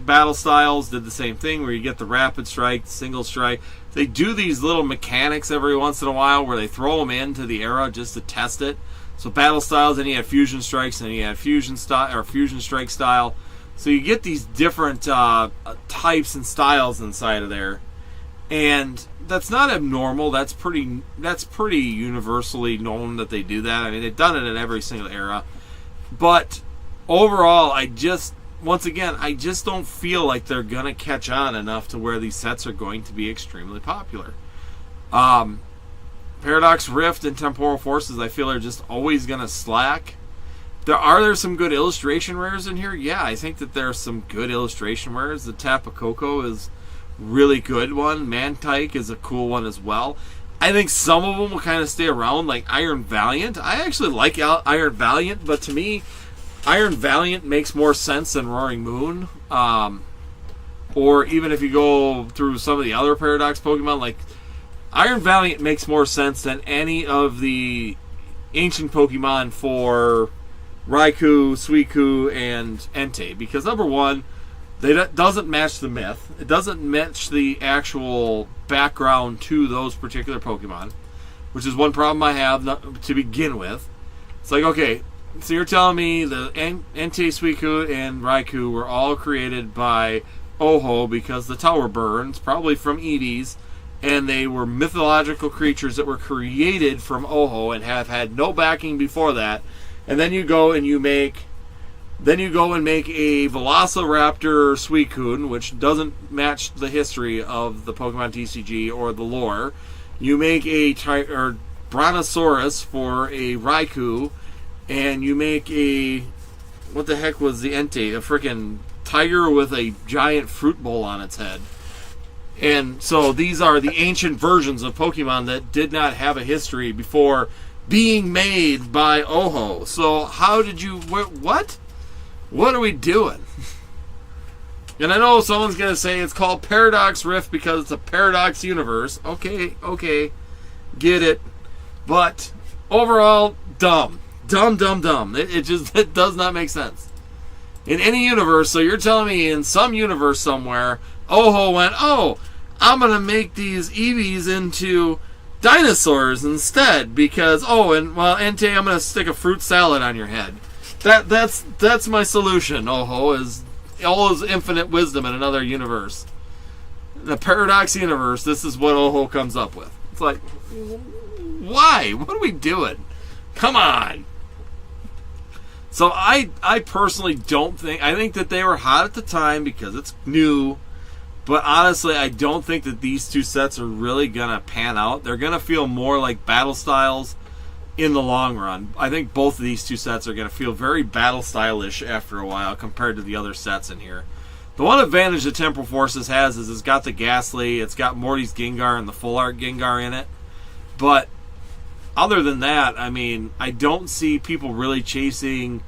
Battle Styles did the same thing where you get the Rapid Strike, Single Strike. They do these little mechanics every once in a while where they throw them into the era just to test it. So Battle Styles, then you had Fusion Strikes, and you had Fusion Strike style. So you get these different types and styles inside of there, and that's not abnormal. That's pretty universally known that they do that. I mean, they've done it in every single era. But overall, I just don't feel like they're gonna catch on enough to where these sets are going to be extremely popular. Paradox Rift and Temporal Forces, I feel, are just always going to slack. Are there some good illustration rares in here? Yeah, I think that there are some good illustration rares. The Tapu Koko is really good one. Mantike is a cool one as well. I think some of them will kind of stay around, like Iron Valiant. I actually like Iron Valiant, but to me, Iron Valiant makes more sense than Roaring Moon. Or even if you go through some of the other Paradox Pokemon, like Iron Valiant makes more sense than any of the ancient Pokemon for Raikou, Suicune, and Entei. Because number one, it doesn't match the myth. It doesn't match the actual background to those particular Pokemon, which is one problem I have to begin with. It's like, okay, so you're telling me the Entei, Suicune, and Raikou were all created by Oho because the tower burns, probably from Eevees, and they were mythological creatures that were created from Oho and have had no backing before that. And then you go and make a Velociraptor Suicune, which doesn't match the history of the Pokemon TCG or the lore. You make a Brontosaurus for a Raikou, and you make a... What the heck was the Entei? A freaking tiger with a giant fruit bowl on its head. And so these are the ancient versions of Pokemon that did not have a history before being made by Oho. So how did you... What? What are we doing? And I know someone's going to say it's called Paradox Rift because it's a paradox universe. Okay. Get it. But overall, dumb. Dumb. It does not make sense. In any universe, so you're telling me in some universe somewhere, Oho went, I'm going to make these Eevees into dinosaurs instead because Entei, I'm gonna stick a fruit salad on your head. That's my solution. Oho is all is infinite wisdom in another universe. In a paradox universe, this is what Oho comes up with. It's like, why? What are we doing? Come on. So I personally don't think, I think that they were hot at the time because it's new, but honestly I don't think that these two sets are really going to pan out. They're going to feel more like battle styles in the long run. I think both of these two sets are going to feel very battle stylish after a while compared to the other sets in here. The one advantage that Temporal Forces has is it's got the Ghastly, it's got Morty's Gengar and the Full Art Gengar in it, but other than that, I mean, I don't see people really chasing.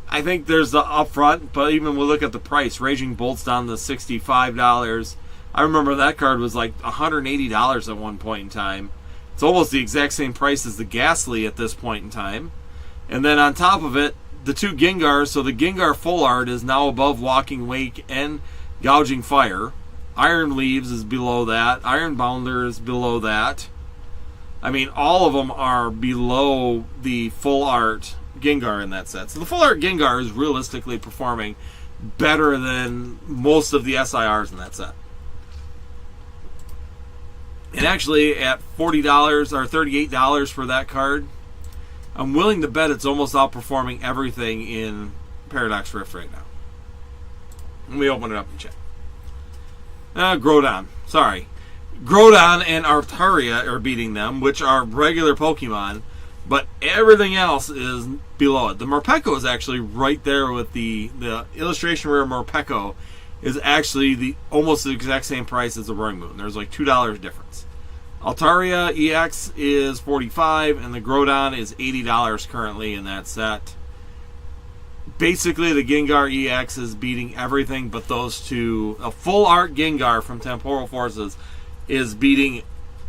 I think there's the upfront, but even we look at the price. Raging Bolt's down to $65. I remember that card was like $180 at one point in time. It's almost the exact same price as the Ghastly at this point in time. And then on top of it, the two Gengars, so the Gengar Full Art is now above Walking Wake and Gouging Fire. Iron Leaves is below that. Iron Bounder is below that. I mean, all of them are below the Full Art Gengar in that set. So the Full Art Gengar is realistically performing better than most of the SIRs in that set. And actually, at $40 or $38 for that card, I'm willing to bet it's almost outperforming everything in Paradox Rift right now. Let me open it up and check. Groudon. Sorry. Groudon and Altaria are beating them, which are regular Pokemon, but everything else is below it. The Morpeko is actually right there with the illustration rare Morpeko is actually almost the exact same price as the Roaring Moon. There's like $2 difference. Altaria EX is $45 and the Groudon is $80 currently in that set. Basically, the Gengar EX is beating everything but those two. A Full Art Gengar from Temporal Forces is beating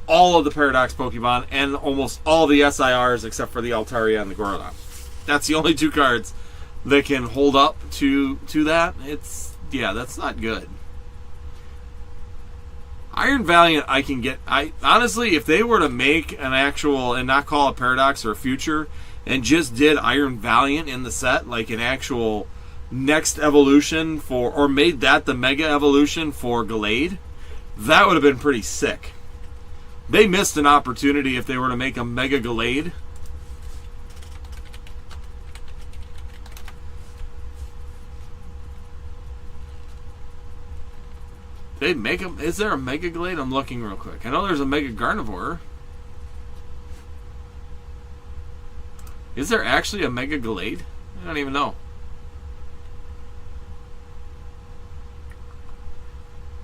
all of the Paradox Pokemon and almost all the SIRs except for the Altaria and the Groudon. That's the only two cards that can hold up to that. That's not good. Iron Valiant I can get. Honestly, if they were to make an actual and not call it Paradox or Future and just did Iron Valiant in the set, like an actual next evolution for, or made that the Mega Evolution for Gallade, that would have been pretty sick. They missed an opportunity if they were to make a Mega Gallade. They make them. Is there a Mega Gallade? I'm looking real quick. I know there's a Mega Gardevoir. Is there actually a Mega Gallade? I don't even know.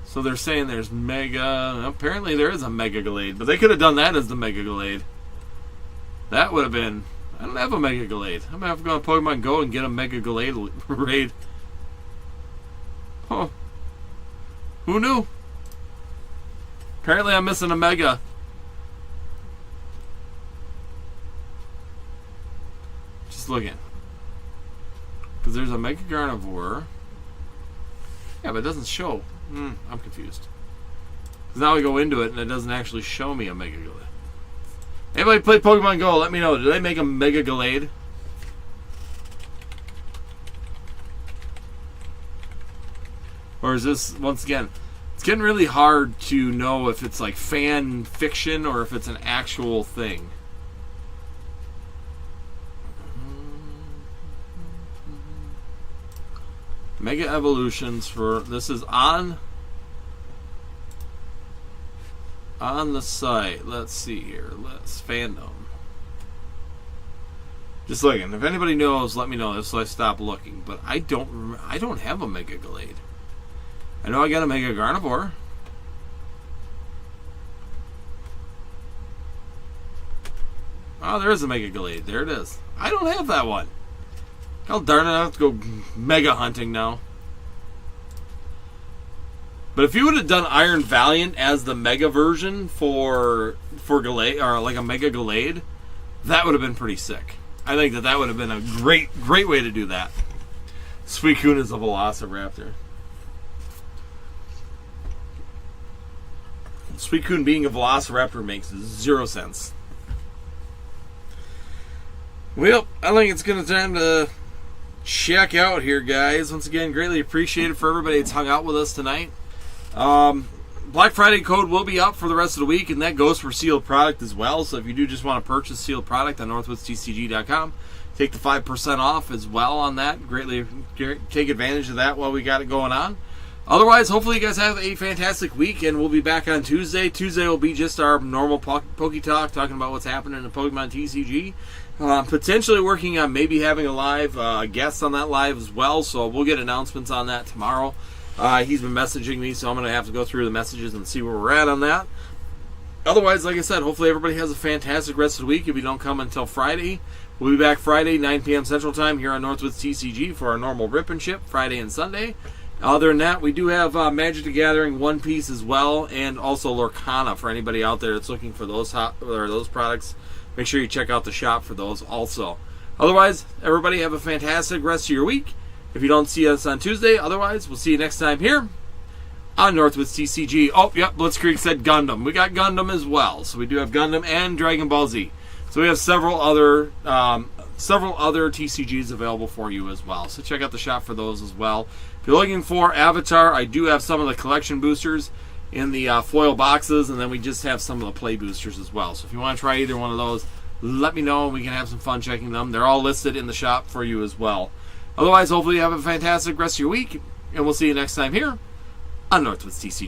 So they're saying there's Mega. Apparently there is a Mega Gallade, but they could have done that as the Mega Gallade. That would have been. I don't have a Mega Gallade. I'm gonna have to go on Pokemon Go and get a Mega Gallade raid. Oh. Who knew? Apparently I'm missing a Mega. Just looking. Because there's a Mega Gardevoir. Yeah, but it doesn't show. I'm confused. Because now we go into it and it doesn't actually show me a Mega Gallade. Anybody play Pokemon Go? Let me know. Did they make a Mega Gallade? Or is this, once again, it's getting really hard to know if it's like fan fiction or if it's an actual thing. Mega Evolutions for, this is on the site. Let's see here. Let's fandom. Just looking. If anybody knows, let me know so I stop looking. But I don't have a Mega Gallade. I know I got a Mega Gardevoir. Oh, there is a Mega Gallade. There it is. I don't have that one. God darn it, I have to go Mega hunting now. But if you would have done Iron Valiant as the Mega version for Gallade, or like a Mega Gallade, that would have been pretty sick. I think that would have been a great way to do that. Suicune is a Velociraptor. Suicune being a Velociraptor makes 0 sense. Well, I think it's going to time to check out here, guys. Once again, greatly appreciated for everybody that's hung out with us tonight. Black Friday code will be up for the rest of the week, and that goes for sealed product as well. So if you do just want to purchase sealed product on northwoodstcg.com, take the 5% off as well on that. Greatly take advantage of that while we got it going on. Otherwise, hopefully you guys have a fantastic week, and we'll be back on Tuesday. Tuesday will be just our normal Poke Talk, talking about what's happening in Pokemon TCG. Potentially working on maybe having a live guest on that live as well, so we'll get announcements on that tomorrow. He's been messaging me, so I'm going to have to go through the messages and see where we're at on that. Otherwise, like I said, hopefully everybody has a fantastic rest of the week. If you don't come until Friday, we'll be back Friday, 9 p.m. Central Time here on Northwoods TCG for our normal Rip and Ship, Friday and Sunday. Other than that, we do have Magic the Gathering One Piece as well, and also Lorcana for anybody out there that's looking for those those products. Make sure you check out the shop for those also. Otherwise, everybody have a fantastic rest of your week. If you don't see us on Tuesday, otherwise, we'll see you next time here on Northwoods TCG. Oh, yep, Blitzkrieg said Gundam. We got Gundam as well. So we do have Gundam and Dragon Ball Z. So we have several other TCGs available for you as well. So check out the shop for those as well. If you're looking for Avatar, I do have some of the collection boosters in the foil boxes, and then we just have some of the play boosters as well. So if you want to try either one of those, let me know, and we can have some fun checking them. They're all listed in the shop for you as well. Otherwise, hopefully you have a fantastic rest of your week, and we'll see you next time here on Northwoods TCG.